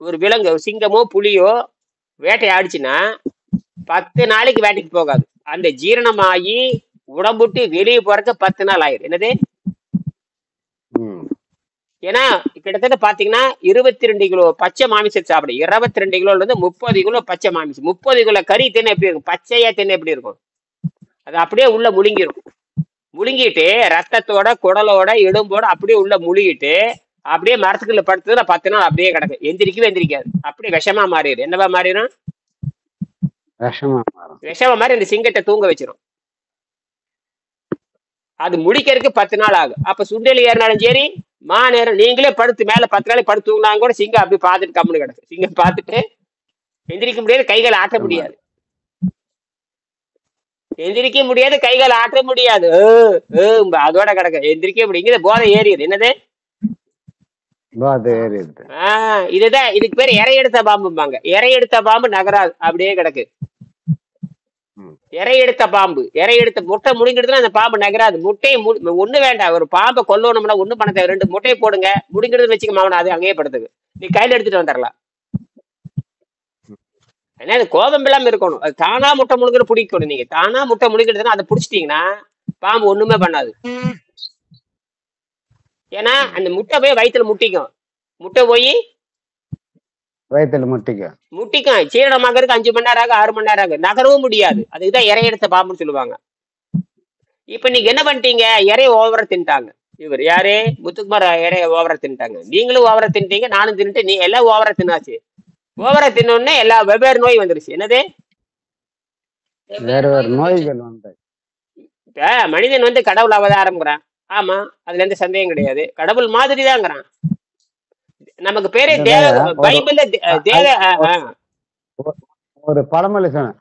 ஒரு விலங்கு சிங்கமோ புலியோ வேட்டை ஆடிச்சுன்னா 10 நாளைக்கு வேட்டைக்கு போகாது. அந்த ஜீரணமாகி உடம்புட்டு வெளியே போறதுக்கு 10 நாள் ஆயிரும். என்னது ஏன்னா கிட்டத்தட்ட பாத்தீங்கன்னா 22 கிலோ பச்சை மாமிசத்தை சாப்பிடு. 22 கிலோல இருந்து 30 கிலோ பச்சை மாமிசம். 30 கிலோ கறி தின்ன எப்படி இருக்கும்? பச்சையா தின்ன எப்படி இருக்கும்? அது அப்படியே உள்ள முழுங்கிரும். முழுங்கிட்டு ரத்தத்தோட குடலோட எலும்போட அப்படியே உள்ள முழுகிட்டு அப்படியே மரத்துக்குள்ள படுத்ததுல 10 நாள் அப்படியே கிடக்கு. எந்திரிக்காது. அப்படியே விஷமா மாறிடும். என்னவா மாறிடும்? விஷமா மாதிரி இந்த சிங்கத்தை தூங்க வச்சிரும். அது முடிக்கிறதுக்கு 10 நாள் ஆகும். அப்ப சுண்டலி ஏறினாலும் சரி நேரம் நீங்களே படுத்து மேல 10 நாளைக்கு படுத்து தூங்கினாங்க கூட சிங்கம் அப்படி பார்த்துட்டு கம்முன்னு கிடக்கு. சிங்கம் பார்த்துட்டு எந்திரிக்க முடியாது, கைகளை ஆட்ட முடியாது. எந்திரிக்க முடியாது, கைகளை ஆட்ட முடியாது. அதோட கிடக்கு. எந்திரிக்க முடியுங்க. போதை ஏறியது. என்னது இதுதான். இதுக்கு பேர் இறை எடுத்த பாம்பும்பாங்க. இறை எடுத்த பாம்பு நகராது, அப்படியே கிடக்கு. இறை எடுத்த முட்டை முடுங்கிடுதுன்னா அந்த பாம்பு நகராது. முட்டையை ஒண்ணு வேண்டாம். ஒரு பாம்பை கொல்லணும்னா ஒண்ணு பண்ண தேவை. 2 முட்டையை போடுங்க, முடுங்கிடுதுன்னு வச்சுக்க மாவன அது அங்கேயே படுத்துக்கு. நீ கையில எடுத்துட்டு வந்துடலாம். ஏன்னா அது கோபம் இல்லாம இருக்கணும். அது தானா முட்டை முழுங்கிற பிடிக்கணும். நீங்க தானா முட்டை முழுங்கிடுதுன்னா அதை பிடிச்சிட்டீங்கன்னா பாம்பு ஒண்ணுமே பண்ணாது. ஏன்னா அந்த முட்டை போய் வயிற்றுல முட்டிக்கும். முட்டை போய் வயிற்றுல முட்டிக்கும். சீரணமாகறதுக்கு 5 மணி நேரம் ஆகும், 6 மணி நேரம் ஆகும். நகரவும் முடியாது. அதுக்குதான் இறை எடுத்த பாம்புன்னு சொல்லுவாங்க. இப்ப நீங்க என்ன பண்ணிட்டீங்க? இறைய ஓவரா தின்ட்டாங்க. இவர் யாரு? முத்துக்குமார் இறைய ஓவரா தின்ட்டாங்க. நீங்களும் ஓவரா தின்ட்டீங்க, நானும் தின்னுட்டு நீ எல்லாம் ஓவரா தின்னாச்சு. ஓவரா தின்னோடனே எல்லா வெவ்வேறு நோய் வந்துருச்சு. என்னது வேற நோய்கள் வந்து மனிதன் வந்து கடவுள் அவதாரம்ங்கிறான். ஆமா, அதுல எந்த சந்தேகம் கிடையாது. கடவுள் மாதிரி தான்ங்கிறான். நமக்கு பேரே பைபிள்ல ஒரு பழமொழி சொன்ன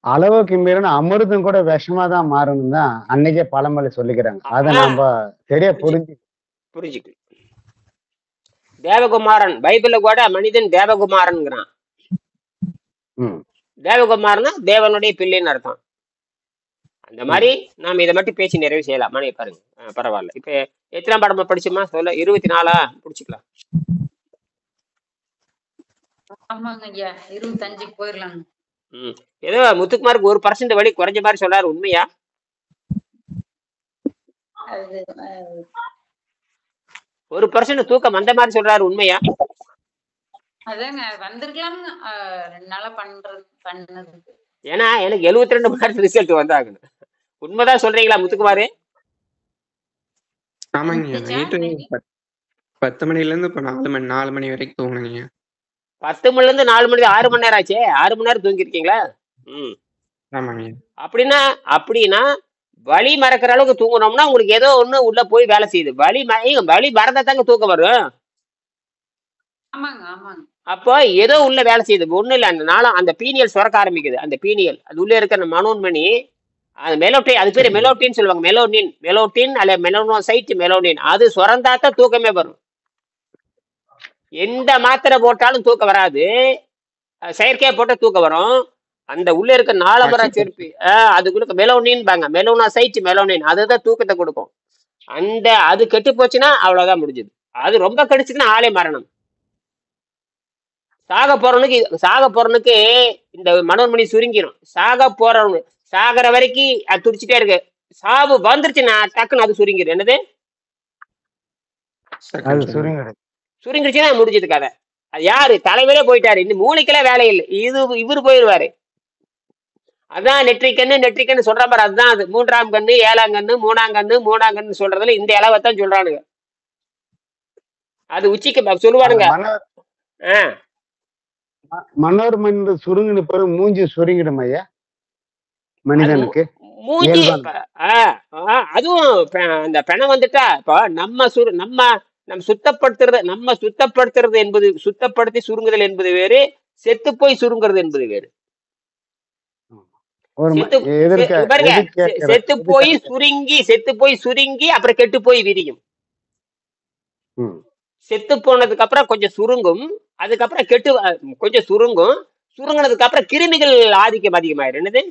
அளவுக்கு மீறின அமிர்தம் கூட விஷமா தான் மாறணும் தான் அன்னைக்கே பழமொழி சொல்லிக்கிறாங்க. அதை நம்ம சரியா புரிஞ்சுக்கு. தேவகுமாரன் பைபிள்ல கூட மனிதன் தேவகுமாரன்ங்கிறான். தேவகுமாரன்னா தேவனுடைய பிள்ளைன்னு அர்த்தம். அந்த மாதிரி நாம இதை மட்டும் பேசி நிறைவு செய்யலாம். மணி பாருங்க, பரவாயில்ல. இப்ப எத்தனாம் பாடமா படிச்சுமா சொல்ல? 24 பிடிச்சிக்கலாம். ஆமாங்க ஐயா, 25க்கு போயிடலாம். ஏதோ முத்துக்குமாருக்கு 1% வலி குறைஞ்ச மாதிரி சொல்றாரு. உண்மையா? 1% தூக்கம் வந்த மாதிரி சொல்றாரு. உண்மையா? அதாங்க வந்திருக்கலாம் 2 நாளா பண்ணது. ஏன்னா எனக்கு 72 மார்க் ரிசல்ட் வந்தாகணும். உண்மைதான் சொல்றீங்களா முத்துக்குமாரு? ஆமாங்க, நைட்டு 10 மணில இருந்து இப்ப 4 மணி வரைக்கும் தூங்குனீங்க. 10 மணில இருந்து 4 மணி 6 மணி நேரம் ஆச்சே. 6 மணி நேரம் தூங்கி இருக்கீங்களா? ஆமாங்க. அப்படின்னா வலி மறக்கிற அளவுக்கு தூங்கணும்னா உங்களுக்கு ஏதோ ஒண்ணு உள்ள போய் வேலை செய்யுது. வலி மறந்தா தாங்க தூக்கம் வரும். அப்போ ஏதோ உள்ள வேலை செய்யுது. ஒண்ணு இல்ல, அந்த நாளும் அந்த பீனியல் சுரக்க ஆரம்பிக்குது. அந்த பீனியல் அது உள்ள இருக்கிற மனோன்மணி, அது மெலோட்டின், அது பேரு மெலோட்டின் சொல்லுவாங்க. மெலோட்டின் அல்ல மெலனோசைட் மெலோனின். அது சுரந்தாத்தான் தூக்கமே வரும். எந்த மாத்திரை போட்டாலும் தூக்கம் வராது. செயற்கையா போட்டா தூக்கம் வரும். அந்த உள்ள இருக்க நாளமர செருப்பி அதுக்குள்ள மெலோனின் பாங்க, மெலனோசைட் மெலோனின், அதுதான் தூக்கத்தை கொடுக்கும். அது கெட்டு போச்சுன்னா அவ்வளவுதான் முடிஞ்சது. அது ரொம்ப கடிச்சுன்னா ஆளே மரணம். சாக போறவனுக்கு இந்த மனோன்மணி சுருங்கிடும். சாக போறவனு சாகிற வரைக்கும் அது துடிச்சிட்டே இருக்கு. சாவு வந்துருச்சுன்னா டக்குன்னு அது சுருங்கிடும். என்னது அது சுருங்கிடும். சுருங்கிடுச்சுன்னா முடிஞ்சது கதை. அது யாரு தலைவரே போயிட்டாரு. இந்த மூளைக்கெல்லாம் வேலை இல்லை. இவரு போயிடுவாரு. அதான் நெற்றிக்கண்ணு சொல்ற மாதிரி. அதுதான் அது 3ஆம் கண்ணு 7ஆம் கண்ணு 3ஆம் கண்ணு 3ஆம் கண்ணு சொல்றதுல இந்த இளவத்தான் சொல்றானுங்க. அது உச்சிக்கு சொல்லுவானுங்க. மனோர்மணி சுருங்கின பிறகு மூஞ்சி சுருங்கிடும் ஐயா மனிதனுக்கு. மூஞ்சி அதுவும் அந்த பெணம் வந்துட்டா இப்போ நம்ம சுத்தப்படுத்துறது என்பது, சுத்தப்படுத்தி சுருங்குதல் என்பது வேறு, செத்து போய் சுருங்குறது என்பது வேறு. செத்து போய் சுருங்கி அப்புறம் கெட்டு போய் விரியும். செத்து போனதுக்கு அப்புறம் கொஞ்சம் சுருங்கும், அதுக்கப்புறம் கெட்டு கொஞ்சம் சுருங்கினதுக்கு அப்புறம் கிருமிகள் ஆதிக்கம் அதிகமாயிரும். என்னது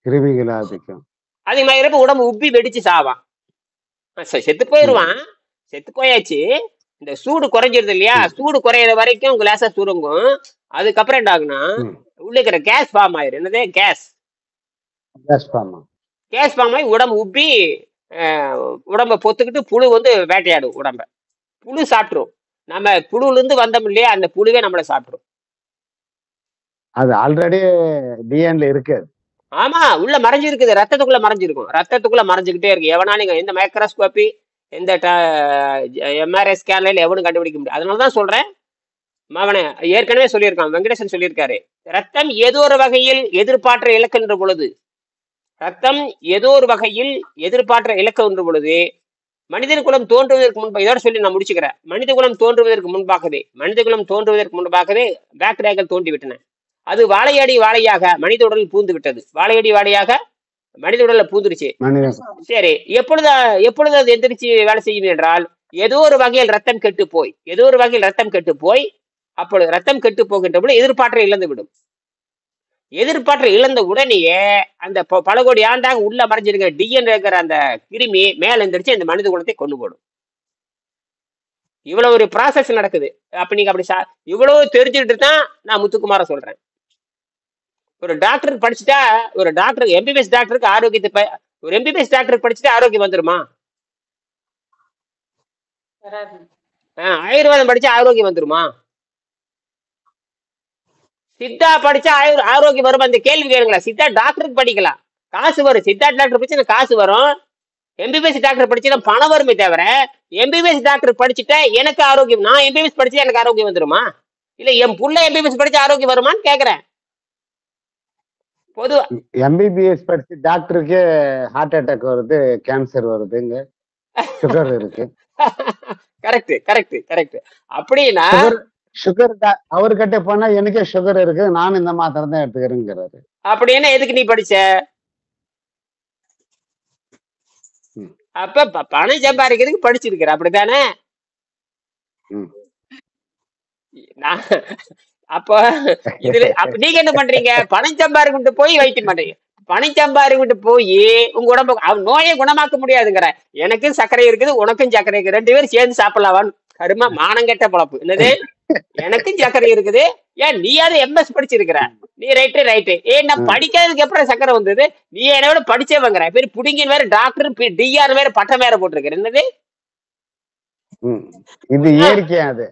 கிருமிகள் ஆதிக்கம் அதிகமாயிரப்ப உடம்பு உப்பி வெடிச்சு சாவான். செத்து போயிடுவான். செத்து போயாச்சு. இந்த சூடு குறைஞ்சிருது இல்லையா, சூடு குறையிற வரைக்கும் கிளாஸா சுருங்கும். அதுக்கப்புறம் என்ன ஆகுனா உள்ள இருக்கிற கேஸ் ஃபார்ம் ஆயிரும். என்னது கேஸ் ஃபார்ம் ஆகி உடம்பு உப்பி உடம்ப பொத்துக்கிட்டு புழு வந்து வேட்டையாடும். உடம்ப புழு சாப்பிட்டுரும். நம்ம புழுல இருந்து வந்தோம் இல்லையா, அந்த புழுவே நம்மளை சாப்பிட்டுரும். அது ஆல்ரெடி டிஎன்ல இருக்கு. ஆமா, உள்ள மறைஞ்சிருக்குது. ரத்தத்துக்குள்ள மறைஞ்சுக்கிட்டே இருக்கு. எவனா நீங்க எந்த மைக்ரோஸ்கோபி எந்த எம்ஆர்ஐ ஸ்கேன்ல எவனும் கண்டுபிடிக்க முடியும். அதனாலதான் சொல்றேன். அவனை ஏற்கனவே சொல்லியிருக்கான், வெங்கடேசன் சொல்லியிருக்காரு, ரத்தம் ஏதோ ஒரு வகையில் எதிர்பார்த்த இலக்குன்ற பொழுது, மனித குலம் தோன்றுவதற்கு முன்பு, இதோட சொல்லி நான் முடிச்சுக்கிறேன். மனித குலம் தோன்றுவதற்கு முன்பாகவே பாக்டீரியாக்கள் தோன்றிவிட்டன. அது வாழையாக மனித உடலில் பூந்து விட்டது. வாழையாக மனித உடல்ல பூந்துருச்சு. சரி, எப்பொழுது அது எந்திரிச்சு வேலை செய்யும் என்றால், ஏதோ ஒரு வகையில் ரத்தம் கெட்டு போய் அப்பொழுது ரத்தம் கெட்டு போகின்ற பொழுது எதிர்பார்ப்பை இழந்து விடும். எதிர்பார்ப்பை இழந்த உடனேயே அந்த பல கோடி ஆண்டாக உள்ள மறைஞ்சிருக்கிற டிஎன்ஏ இருக்கிற அந்த கிருமி மேல எந்திரிச்சு அந்த மனித குலத்தை கொண்டு போடும். இவ்வளவு ஒரு ப்ராசஸ் நடக்குது. அப்ப நீங்க அப்படி இவ்வளவு தெரிஞ்சுட்டு தான் நான் முத்துக்குமார சொல்றேன். ஒரு டாக்டர் படிச்சுட்டா, ஒரு டாக்டர் எம்பிபிஎஸ் டாக்டருக்கு ஆரோக்கியத்தை, ஒரு எம்பிபிஎஸ் டாக்டர் படிச்சுட்டா ஆரோக்கியம் வந்துருமா? ஆயுர்வேதம் படிச்சா ஆரோக்கியம் வந்துருமா? சித்தா படிச்சா ஆரோக்கியம் வரும்? அந்த கேள்வி கேளுங்களா? சித்தா டாக்டருக்கு படிக்கலாம், காசு வரும். சித்தா டாக்டர் படிச்சு காசு வரும். எம்பிபிஎஸ் டாக்டர் படிச்சுன்னா பணம் வருமே தவிர, எம்பிபிஎஸ் டாக்டர் படிச்சுட்டா எனக்கு ஆரோக்கியம், நான் எம்பிபிஎஸ் படிச்சா எனக்கு ஆரோக்கியம் வந்துருமா? இல்ல என் புள்ள எம்பிபிஎஸ் படிச்சா ஆரோக்கியம் வருமான்னு கேக்குறேன். பொதுவா எம்பிபிஎஸ் படிச்சு டாக்டருக்கே ஹார்ட் அட்டாக் வருது, கேன்சர் வருதுங்க, சுகர் இருக்கு. கரெக்ட். அப்படின்னா சுகர் அவர்கிட்ட போனா எனக்கே சுகர் இருக்கு, நானும் இந்த மாத்திரை தான் எடுத்துக்கிறேங்கிறாரு. அப்படின்னா எதுக்கு நீ படிச்ச? அப்ப பணம் சம்பாதிக்கிறதுக்கு படிச்சிருக்கிற, அப்படித்தானே? அப்போ இதுல நீங்க என்ன பண்றீங்க? பணம் சம்பாதிக்கிட்டு போய் வைத்தியம் பண்றீங்க. பணம் சம்பாதிக்கிட்டு போய் உங்க உடம்பு நோயை குணமாக்க முடியாதுங்கிற. எனக்கும் சர்க்கரை இருக்குது, உனக்கும் சர்க்கரை இருக்குது, 2 பேரும் சேர்ந்து சாப்பிடலாவான்னு. கருமா மானங்கெட்ட பொழப்பு. என்னது? எனக்கும் சர்க்கரை இருக்குது, ஏன் நீயாவது எம்எஸ் படிச்சிருக்கிற, நீ ரைட்டு. நான் படிக்காததுக்கு எப்படி சர்க்கரை வந்தது? நீ என்ன விட படிச்சவங்கிற பேர் புடிங்கின் வேற டாக்டர், டிஆர் வேற பட்டம் வேற போட்டிருக்கிற. என்னது? இது இயற்கை. அது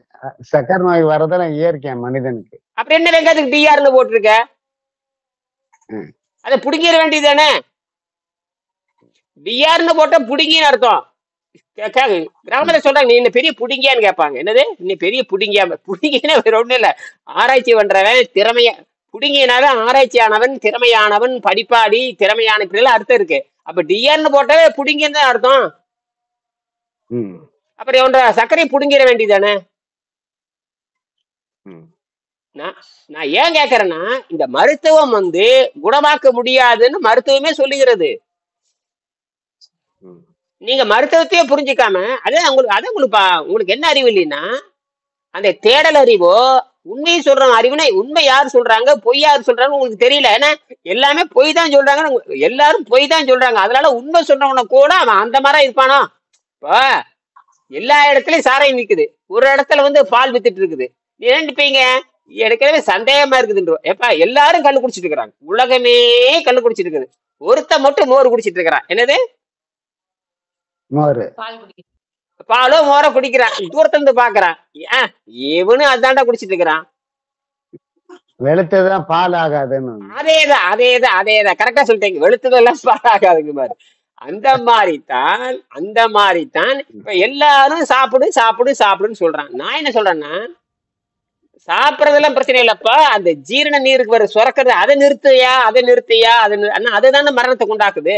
சக்கரை நோய் வரதெல்லாம் இயற்கை மனிதனுக்கு. அப்புறம் என்ன வெங்காயத்துக்கு டிஆர்னு போட்டிருக்க? அதை புடுங்கிட வேண்டியதானே? டிஆர்னு போட்டா புடுங்கின்னு அர்த்தம். கிராமத்துல சொல்றாங்க, நீ என்ன பெரிய புடுங்கியான்னு கேட்பாங்க. என்னது நீ பெரிய புடுங்கினா வேற ஒண்ணும் இல்ல, ஆராய்ச்சி பண்றவன், திறமைய புடுங்கினாவே ஆராய்ச்சியானவன், திறமையானவன், படிப்பாடி, திறமையான இப்படிலாம் அர்த்தம் இருக்கு. அப்ப டிஆர்னு போட்டாவே புடுங்கின்னு தான் அர்த்தம். அப்புறம் ஒன்ற சர்க்கரை புடுங்கிட வேண்டியதானே? நான் ஏன் கேக்குறேன்னா, இந்த மருத்துவம் குணமாக்க முடியாதுன்னு மருத்துவமே சொல்லுகிறது. நீங்க மருத்துவத்தையே புரிஞ்சுக்காம உங்களுக்கு என்ன அறிவு இல்லைன்னா, அந்த தேடல் அறிவோ, உண்மையை சொல்ற அறிவுனா, உண்மை யார் சொல்றாங்க, பொய் யார் சொல்றாங்க உங்களுக்கு தெரியல. ஏன்னா எல்லாமே பொய் தான் சொல்றாங்க, எல்லாரும் பொய் தான் சொல்றாங்க. அதனால உண்மை சொல்றவன கூட அவன் அந்த மாதிரி இருப்பானோ? இப்போ எல்லா இடத்துலயும் சாராயம் விக்குது, ஒரு இடத்துல பால் வித்துட்டு இருக்குது. நீ என்ன நினைப்பீங்க? எனக்கே சந்தேகமா இருக்குதுன்ற. எப்ப எல்லாரும் கல்லு குடிச்சிட்டு இருக்கிறாங்க, உலகமே கல்லு குடிச்சிட்டு இருக்குது, ஒருத்த மட்டும் மோர் குடிச்சிட்டு இருக்கிறான். என்னது? மோரு. பால் குடிக்க பாலோ மோர குடிக்கிறான், தூரத்துல இருந்து பாக்குறான். ஏன் இவனும் அதான்டா குடிச்சிட்டு இருக்கிறான். வெளுத்ததுதான் பால் ஆகாதுன்னு. அதேதான் கரெக்டா சொல்லிட்டீங்க. வெளுத்ததெல்லாம் பாழாகாதுங்க பாரு. அந்த மாதிரிதான் இப்ப எல்லாரும் சாப்பிடு சாப்பிடு சாப்பிடுன்னு சொல்றான். நான் என்ன சொல்றேன்னா, சாப்பிடறதெல்லாம் பிரச்சனை இல்லப்பா, அந்த ஜீரண நீருக்கு வர சுரக்கிறது அதை நிறுத்தியா அதுதானே மரணத்தை உண்டாக்குது.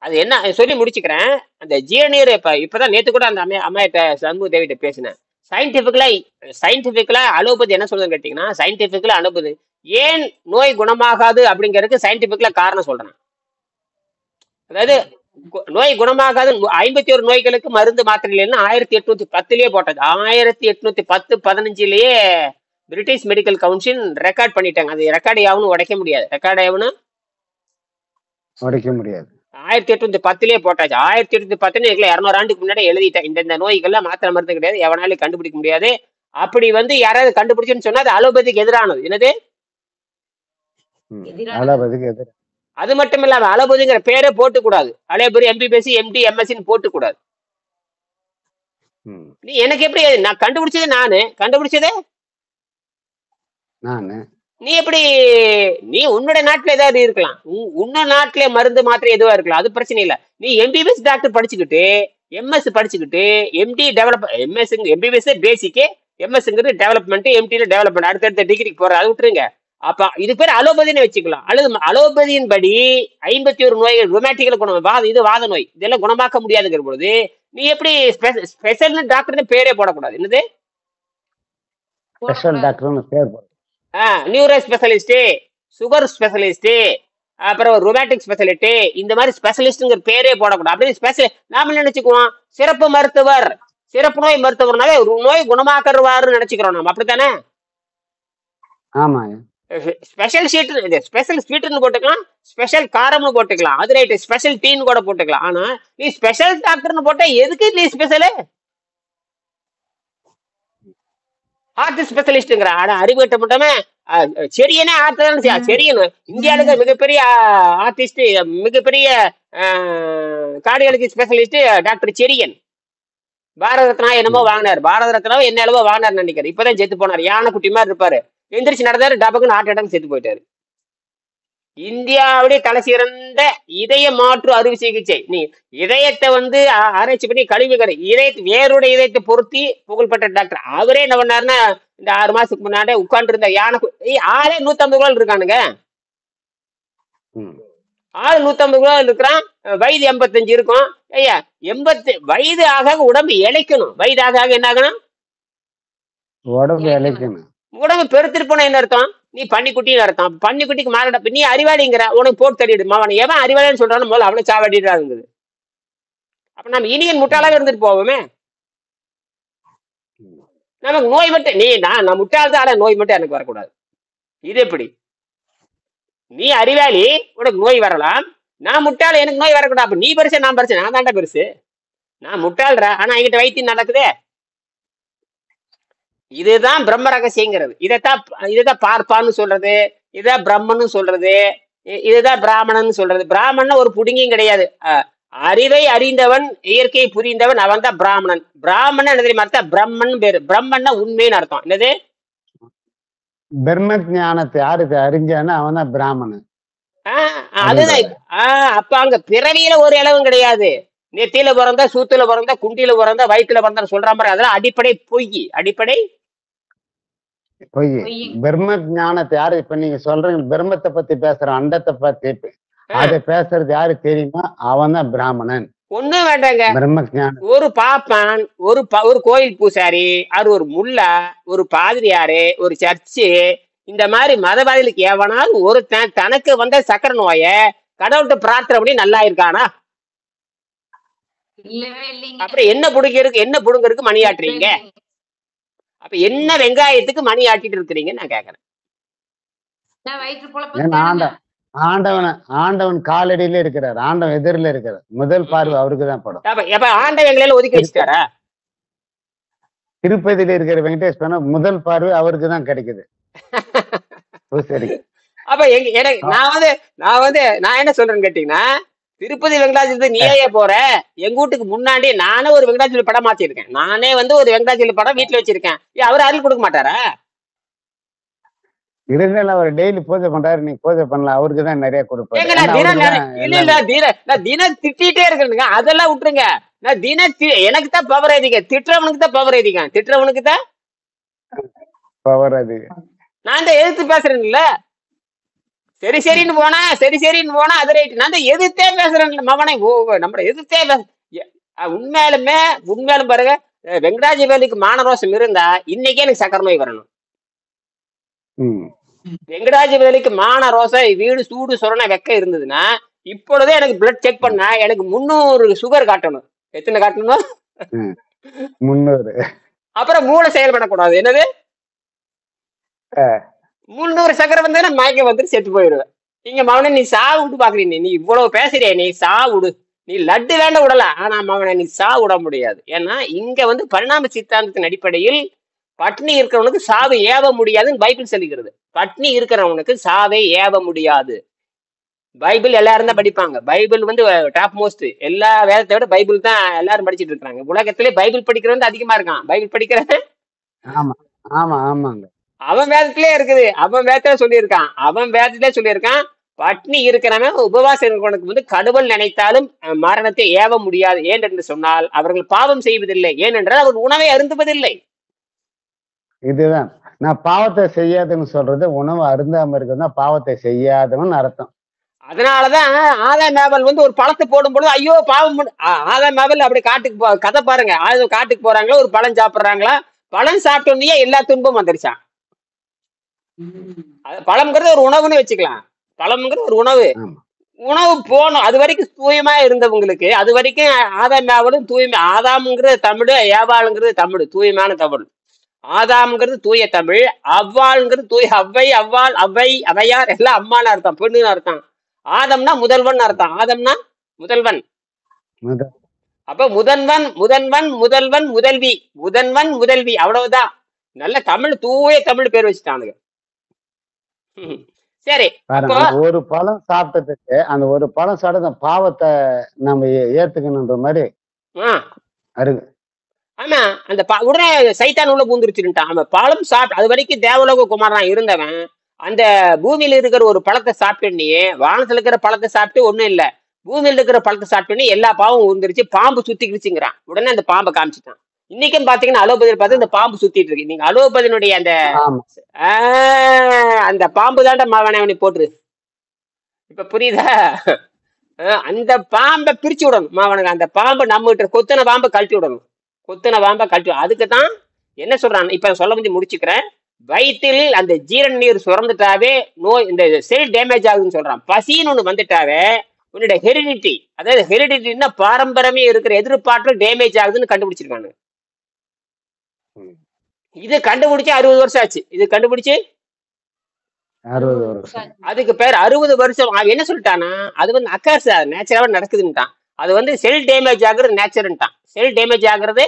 அது என்ன சொல்லி முடிச்சுக்கிறேன். அந்த ஜீரண நீர் இப்பதான் நேத்து கூட அந்த அம்மையிட்ட சண்முக தேவிட்ட பேசினேன். சயின்டிபிக்கலா அலோபதி என்ன சொல்றதுன்னு கேட்டீங்கன்னா, சயின்டிபிக்கலா அலோபதி ஏன் நோய் குணமாகாது அப்படிங்கிறதுக்கு சயின்டிபிக்கலா காரணம் சொல்றேன். அதாவது நோய் குணமாகாது 51 நோய்களுக்கு மருந்து மாத்திரையில 1810லயே போட்டது. 1810-15லயே பிரிட்டிஷ் மெடிக்கல் கவுன்சில் ரெக்கார்ட் பண்ணிட்டாங்க. அது ரெக்கார்டு யாவனும் உடைக்க முடியாது. 1810லயே போட்டாச்சு. 1810 200 ஆண்டுக்கு முன்னாடி எழுதிட்டேன். இந்த நோய்கள்லாம் மாத்திரை மருந்து கிடையாது, எவனாலும் கண்டுபிடிக்க முடியாது. அப்படி யாராவது கண்டுபிடிச்சுன்னு சொன்னா அது அலோபதிக்கு எதிரானது. என்னது? அது மட்டும் இல்லாம அலோபதிங்கிற பேரே போட்டு கூடாது. அலோபதி MBBS MD MSc போட்டு கூடாது. நீ எனக்கு எப்படி? நான் கண்டுபிடிச்சதே நீ எப்படி? நீ உன்னோட நாட்டுல ஏதாவது இருக்கலாம், உன்னோட நாட்டுல மருந்து மாத்திரை எதுவா இருக்கலாம், அது பிரச்சனை இல்ல. நீ MBBS டாக்டர் படிச்சுக்கிட்டு MS படிச்சுக்கிட்டு MD டெவலப் MBBS பேசிக்கு, MSங்கிறது டெவலப்மெண்ட், MD டெவலப்மெண்ட், அடுத்தடுத்த டிகிரிக்கு போற, அது விட்டுருங்க. அப்ப இது பேர் அலோபதினு வச்சுக்கலாம். அல்லது அலோபதியின் படி 51 நோய்கள் ரொமாட்டிக்கல குணம், இது வாத நோய், இதெல்லாம் குணமாக்க முடியாதுங்கிற பொழுது நீ எப்படி ஸ்பெஷல் டாக்டர்னு பேரே போடக்கூடாது. என்னது? ஸ்பெஷல் டாக்டர்னு பேர் போடு. நியூரோ ஸ்பெஷலிஸ்ட், சுகர் ஸ்பெஷலிஸ்ட், அப்புறம் ரொமாட்டிக் ஸ்பெஷலிஸ்ட், இந்த மாதிரி ஸ்பெஷலிஸ்ட்ங்கிற பேரே போடக்கூடாது. அப்படி நாம நினைச்சுக்குவோம் சிறப்பு மருத்துவர், சிறப்பு நோய் மருத்துவர்னாலே நோய் குணமாக்குறவாரு நினைச்சுக்கிறோம் நாம, அப்படித்தானே? ஆமா. ஸ்பெஷல் ஸ்வீட்னு போட்டுக்கலாம், ஸ்பெஷல் காரம்னு போட்டுக்கலாம், அது ரைட்டு, ஸ்பெஷல் டீன்னு கூட போட்டுக்கலாம். ஆனா நீ ஸ்பெஷல் டாக்டர்னு போட்டா எதுக்கு நீ ஸ்பெஷல்? ஹார்ட் ஸ்பெஷலிஸ்ட்ங்கிற அறிவுகிட்ட மட்டுமே செரியனே ஹார்ட் தான். செரியன் இந்தியாவுக்கு மிகப்பெரிய ஆர்டிஸ்ட், மிகப்பெரிய cardiology specialist doctor Cherian. Bharat Ratna என்னமோ வாங்கினார், பாரத ரத்னாவை என்ன அளவோ வாங்கினார் நினைக்கிறார். இப்பதான் செத்து போனார், யானை குட்டி மாதிரி இருப்பாரு, எந்திரிச்சு நடந்தாரு, டபக்குன்னு ஹார்ட் அட்டாக் செத்து போயிட்டாரு. இந்தியாவுடைய தலை சிறந்த இதய மாற்று அறுவை சிகிச்சை. நீ இதயத்தை ஆராய்ச்சி பண்ணி கழிவுகிற வேறுடைய இதயத்தை பொருத்தி புகழ்பெற்ற டாக்டர் அவரே என்ன பண்ணாருன்னா, இந்த 6 மாசத்துக்கு முன்னாடி உட்கார்ந்து இருந்த யானை ஆளே 150 கிலோ இருக்கானுங்க. ஆள் 150 கிலோ இருக்கிறான், வயது 85 இருக்கும். ஐயா 80 வயது ஆக உடம்பு இழைக்கணும். வயது ஆக என்ன ஆகணும்? உடம்பு இழைக்கணும். உடம்பு பெருத்திட்டு போன என்ன அர்த்தம்? நீ பன்னிக்குட்டின்னு அர்த்தம். பன்னிக்குட்டிக்கு மாறட நீ அறிவாளிங்கிற, உனக்கு போட்டு தள்ளிடுமா? அவன் எவன் அறிவாளின்னு சொல்றான்னு முதல்ல அவனை சாவடிடுறாங்குது. அப்ப நம்ம இனியன் முட்டாளாவே இருந்துட்டு போவோமே. நமக்கு நோய் மட்டும் நான் முட்டாள் தான், ஆனா நோய் மட்டும் எனக்கு வரக்கூடாது. இது எப்படி? நீ அறிவாளி, உனக்கு நோய் வரலாம், நான் முட்டாள், எனக்கு நோய் வரக்கூடாது. அப்ப நீ பெருசு நான் பெருசு? நான் தாண்டா பெருசு, நான் முட்டாள்ற, ஆனா என்கிட்ட வைத்தியம் நடக்குதே. இதுதான் பிரம்ம ரகசியங்கிறது. இதைத்தான் பார்ப்பான்னு சொல்றது, இதான் பிரம்மன்னு சொல்றது, இதுதான் பிராமணன் சொல்றது. பிராமணன் ஒரு புடுங்கியும் கிடையாது. அறிவை அறிந்தவன், இயற்கையை புரிந்தவன், அவன் தான் பிராமணன். பிராமணன் தெரியுமா அர்த்தம்? பிரம்மன் பேரு. பிரம்மன்னா உண்மைன்னு அர்த்தம். என்னது? பிரம்ம ஞானத்தை யாருக்கு அறிஞ்சானோ அவன் தான் பிராமணன். அதுதான். அப்ப அங்க பிறவியில ஒரு இளவும் கிடையாது. நெத்தியில பிறந்தா, சூத்துல பிறந்தா, குண்டியில பிறந்தா, வயிற்றுல பிறந்தா சொல்ற மாதிரி அதெல்லாம் அடிப்படை பொய். அடிப்படை பொய். பிரம்ம ஞானத்தை யாரு இப்ப நீங்க சொல்றீங்க, பிரம்மத்தை பத்தி பேசுற, அண்டத்தை பத்தி அதை பேசுறது யாரு தெரியுமா? அவன் தான் பிராமணன். ஒண்ணும் வேண்டாங்க. பிரம்ம ஞானம் ஒரு பாப்பான், ஒரு கோயில் பூசாரி, அது ஒரு முல்லா, ஒரு பாதிரியாரு, ஒரு சர்ச்சு, இந்த மாதிரி மதவாதிகளுக்கு எவனாலும் ஒருத்தன் தனக்கு வந்த சக்கரை நோய கடவுள்கிட்ட பிரார்த்தனை பண்ணி நல்லா இருக்கானா? அப்புறம் என்ன புடுங்கிறதுக்கு மணி ஆட்டுறீங்க? அப்ப என்ன வெங்காயத்துக்கு மணி ஆட்டிட்டு இருக்கிறீங்க நான் கேக்குறேன். ஆண்டவன் காலடியில இருக்கிறார், ஆண்டவன் எதிரில இருக்கிறார். முதல் பார்வை அவருக்கு தான் படும். அப்ப ஆண்டவன் எங்களால ஒதுக்கி வச்சுட்டாரா? திருப்பதியில இருக்கிற வெங்கடேஸ்வரன் முதல் பார்வை அவருக்கு தான் கிடைக்குது. சரி. அப்ப எனக்கு நான் என்ன சொல்றேன்னு கேட்டீங்கன்னா, திருப்பதி வெங்கடாஜலத்துக்கு நீயே போற, எங்க வீட்டுக்கு முன்னாடி நானே ஒரு வெங்கடாஜல படம் மாத்திருக்கேன். நானே ஒரு வெங்கடாஜல படம் வீட்டுல வச்சிருக்கேன். அவர் அருள் கொடுக்க மாட்டாரா? இருந்தாலும் அவர் டெய்லி பூஜை பண்றாரு, நீங்க பூஜை பண்ணலாம், அவருக்கு தான் நிறைய கொடுப்பாரு. நான் தினம் திட்டிட்டே இருக்கேனுங்க, அதெல்லாம் விட்டுருங்க. நான் எனக்கு தான் பவர் அதிகம், திட்டுறவனுக்கு தான் பவர் அதிகம், திட்டுறவனுக்கு தான் பவர் அதிகம். நான் தான் எதிர்த்து பேசுறேன்ல. சரி சரின்னு போனா அது ரைட். நான் தான் எதிர்த்தே பேசுறேன் மவனை. நம்ம எதிர்த்தே உண்மையாலும் பாருங்க, வெங்கடாஜலபதிக்கு மானரோசம் இருந்தா இன்னைக்கே எனக்கு சக்கரை நோய் வரணும். வெங்கடாஜலபதிக்கு மான ரோசம் வீடு சூடு சொரண வெக்க இருந்ததுன்னா இப்பொழுதே எனக்கு பிளட் செக் பண்ணா எனக்கு 300 சுகர் காட்டணும். எத்தனை காட்டணும்? 300. அப்புறம் மூளை செயல்படக்கூடாது. என்னது 300 சக்கரை வந்தா மயக்கம் வந்துட்டு செத்து போயிடுவேன். இங்க மவனை நீ சாவு விட்டு பாக்குறீங்க. நீ இவ்வளவு பேசுறிய, நீ சாவு விடு. நீ லட்டு வேண்ட விடலாம், ஆனா மவனை நீ சாவு விட முடியாது. ஏன்னா இங்க பரிணாம சித்தாந்தத்தின் அடிப்படையில் பட்னி இருக்கிறவனுக்கு சாவு ஏவ முடியாதுன்னு பைபிள் சொல்லுகிறது. பட்னி இருக்கிறவனுக்கு சாவை ஏவ முடியாது. பைபிள் எல்லாரும் தான் படிப்பாங்க. Bible top most. எல்லா வேதத்தை விட பைபிள் தான் எல்லாரும் படிச்சுட்டு இருக்காங்க. உலகத்திலே பைபிள் படிக்கிறவன் அதிகமா இருக்கான். பைபிள் படிக்கிறவன் அவன் வேதத்திலே இருக்குது. அவன் வேதத்திலே சொல்லியிருக்கான் பட்னி இருக்கிறவன் உபவாசம் இருக்கிறவனுக்கு கடவுள் நினைத்தாலும் மரணத்தை ஏவ முடியாது. ஏன் என்று சொன்னால் அவர்கள் பாவம் செய்வதில்லை, ஏனென்றால் அவர் உணவை அருந்துவதில்லை. இதுதான் நான் பாவத்தை செய்யாதுன்னு சொல்றது. உணவு அருந்தாம இருக்கிறதா பாவத்தை செய்யாதவன் அர்த்தம். அதனாலதான் ஆதாம் ஒரு பழத்தை போடும் பொழுது ஐயோ பாவம். ஆதாம் அப்படி காட்டுக்கு கதை பாருங்க. காட்டுக்கு போறாங்களா, ஒரு பழம் சாப்பிடுறாங்களா, பழம் சாப்பிட்டோன்னே எல்லா துன்பம் வந்துருச்சான். பழம்ங்கிறது ஒரு உணவுன்னு வச்சுக்கலாம். பழம்ங்கிறது ஒரு உணவு போனோம். அது வரைக்கும் தூயமா இருந்தவங்களுக்கு, அது வரைக்கும் ஆதாம் தூய்மை. ஆதாம்ங்கிறது தமிழ், ஏவாளுங்கிறது தமிழ், தூய்மையான தமிழ். ஆதாம்ங்கிறது தூய தமிழ், அவ்வாள்ங்கிறது தூய அவ்வை, அவ்வாள் அவ்வை அவையார் எல்லாம் அம்மான்னு அர்த்தம், பெண்ணுன்னு அர்த்தம். ஆதம்னா முதல்வன் அர்த்தம். ஆதம்னா முதல்வன். அப்ப முதல்வன் முதல்வி, அவ்வளவுதான். நல்ல தமிழ், தூய தமிழ் பேர் வச்சுட்டானுங்க. சரி, ஒரு பழம் சாப்பிட்டதுக்கு அந்த ஒரு பழம் சாப்பிட்ட பாவத்தை நம்ம ஏத்துக்கணுன்ற மாதிரி அருகு. ஆமா, அந்த உடனே சைத்தான் உள்ள பூந்துருச்சுட்டான். அவன் பழம் சாப்பிட்டு, அது வரைக்கும் தேவலோக குமாரன் இருந்தவன் அந்த பூமியில இருக்கிற ஒரு பழத்தை சாப்பிட்டே, வானத்துல இருக்கிற பழத்தை சாப்பிட்டு ஒண்ணும் இல்ல, பூமியில இருக்கிற பழத்தை சாப்பிட்டே எல்லா பாவம் உருந்துருச்சு, பாம்பு சுத்திக்கிடுச்சுங்கிறான். உடனே அந்த பாம்பை காமிச்சிட்டான். இன்னைக்கும் பாத்தீங்கன்னா அலோபதியில் பார்த்து இந்த பாம்பு சுத்திட்டு இருக்கு. நீங்க அலோபதியினுடைய அந்த பாம்பு தாண்ட மாவனை போட்டுரு. இப்ப புரியுதா? அந்த பாம்பை பிரிச்சு விடணும் மாவனுக்கு. அந்த பாம்பை நம்ம கிட்ட கொத்தனை பாம்பை கழட்டி விடணும். அதுக்குதான் என்ன சொல்றான், இப்ப சொல்ல வந்து முடிச்சுக்கிறேன். வயிற்றில் அந்த ஜீரண நீர் சுரந்துட்டாவே நோய், இந்த செல் டேமேஜ் ஆகுதுன்னு சொல்றான். பசின்னு ஒண்ணு வந்துட்டாவே உன்னோட ஹெரிடிட்டி, அதாவது ஹெரிடிட்டின்னா பாரம்பரியமே இருக்கிற எதிர்பார்ப்பு டேமேஜ் ஆகுதுன்னு கண்டுபிடிச்சிருக்காங்க. இது கண்டுபிடிச்சு 60 வருஷம் ஆச்சு. இது கண்டுபிடிச்சு 60 வருஷம். அதுக்கு பேர் 60 வருஷம். அவன் என்ன சொல்லிட்டானா, அது அக்கர்ஸ் நேச்சுரலா நடக்குதுன்னுட்டான். அது செல் டேமேஜ் ஆகுறது நேச்சர்ன்ட்டான். செல் டேமேஜ் ஆகுறது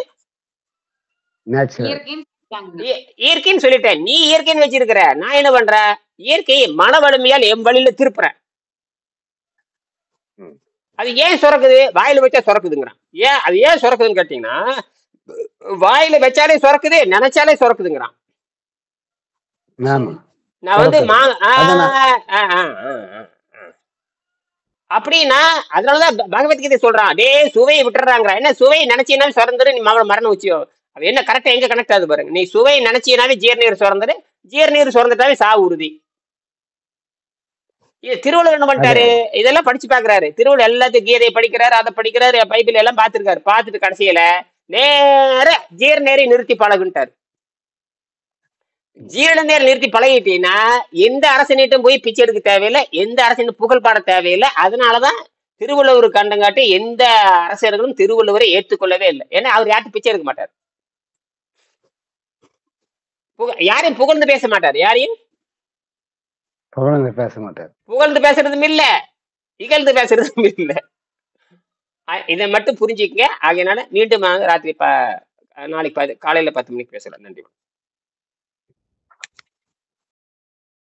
இயற்கைன்னு சொல்லிட்டேன். நீ இயற்கைன்னு வச்சிருக்கிற, நான் என்ன பண்ற, இயற்கை மன வலிமையால் என் வழியில திருப்புறேன். அது ஏன் சுரக்குது? வாயில வச்சா சுரக்குதுங்கிறான். அது ஏன் சுரக்குதுன்னு கேட்டீங்கன்னா, வாயில வச்சாலே சுரக்குது, நினைச்சாலே சுரக்குதுங்கிறான். நான் அப்படின்னா அதனாலதான் பகவத்கீதை சொல்றான், டே சுவையை விட்டுறாங்க. என்ன சுவையை நினைச்சீங்கன்னா சுரந்துரு, நீ மரணம் வச்சியோ. அது என்ன கரெக்டா எங்க கனெக்ட் ஆகுது பாருங்க. நீ சுவையை நினைச்சீனாவே ஜீர்நீர் சுரந்துரு, ஜீர்நீர் சுரந்துட்டாவே சாவு உறுதி. இது திருவள்ளுவர் என்ன பண்ணிட்டாரு, இதெல்லாம் படிச்சு பாக்குறாரு. திருவள்ளுவர் எல்லாத்தையும் கீதையை படிக்கிறாரு, அதை படிக்கிறாரு, பைபிள் எல்லாம் பாத்துருக்காரு. பார்த்துட்டு கடைசியில நேர ஜீர்நீரை நிறுத்தி பழகுன்ட்டாரு. ஜீரண நேரம் நிறுத்தி பழகிட்டீங்கன்னா எந்த அரசனிட்டும் போய் பிச்சை எடுக்க தேவையில்லை, எந்த அரசனும் புகழ் பாட தேவையில்லை. அதனாலதான் திருவள்ளுவர் கண்டங்காட்டி எந்த அரசர்களும் திருவள்ளுவரை ஏற்றுக்கொள்ளவே இல்லை. ஏன்னா அவர் யார்ட்டும் பிச்சை எடுக்க மாட்டார், யாரையும் புகழ்ந்து பேச மாட்டார், யாரையும் புகழ்ந்து பேச மாட்டார். புகழ்ந்து பேசுறதும் இல்ல, இகழ்ந்து பேசுறதும் இல்ல. இதை மட்டும் புரிஞ்சுக்கங்க. ஆகையினால மீண்டும் ராத்திரி நாளைக்கு காலையில 10 மணிக்கு பேசலாம். நன்றி.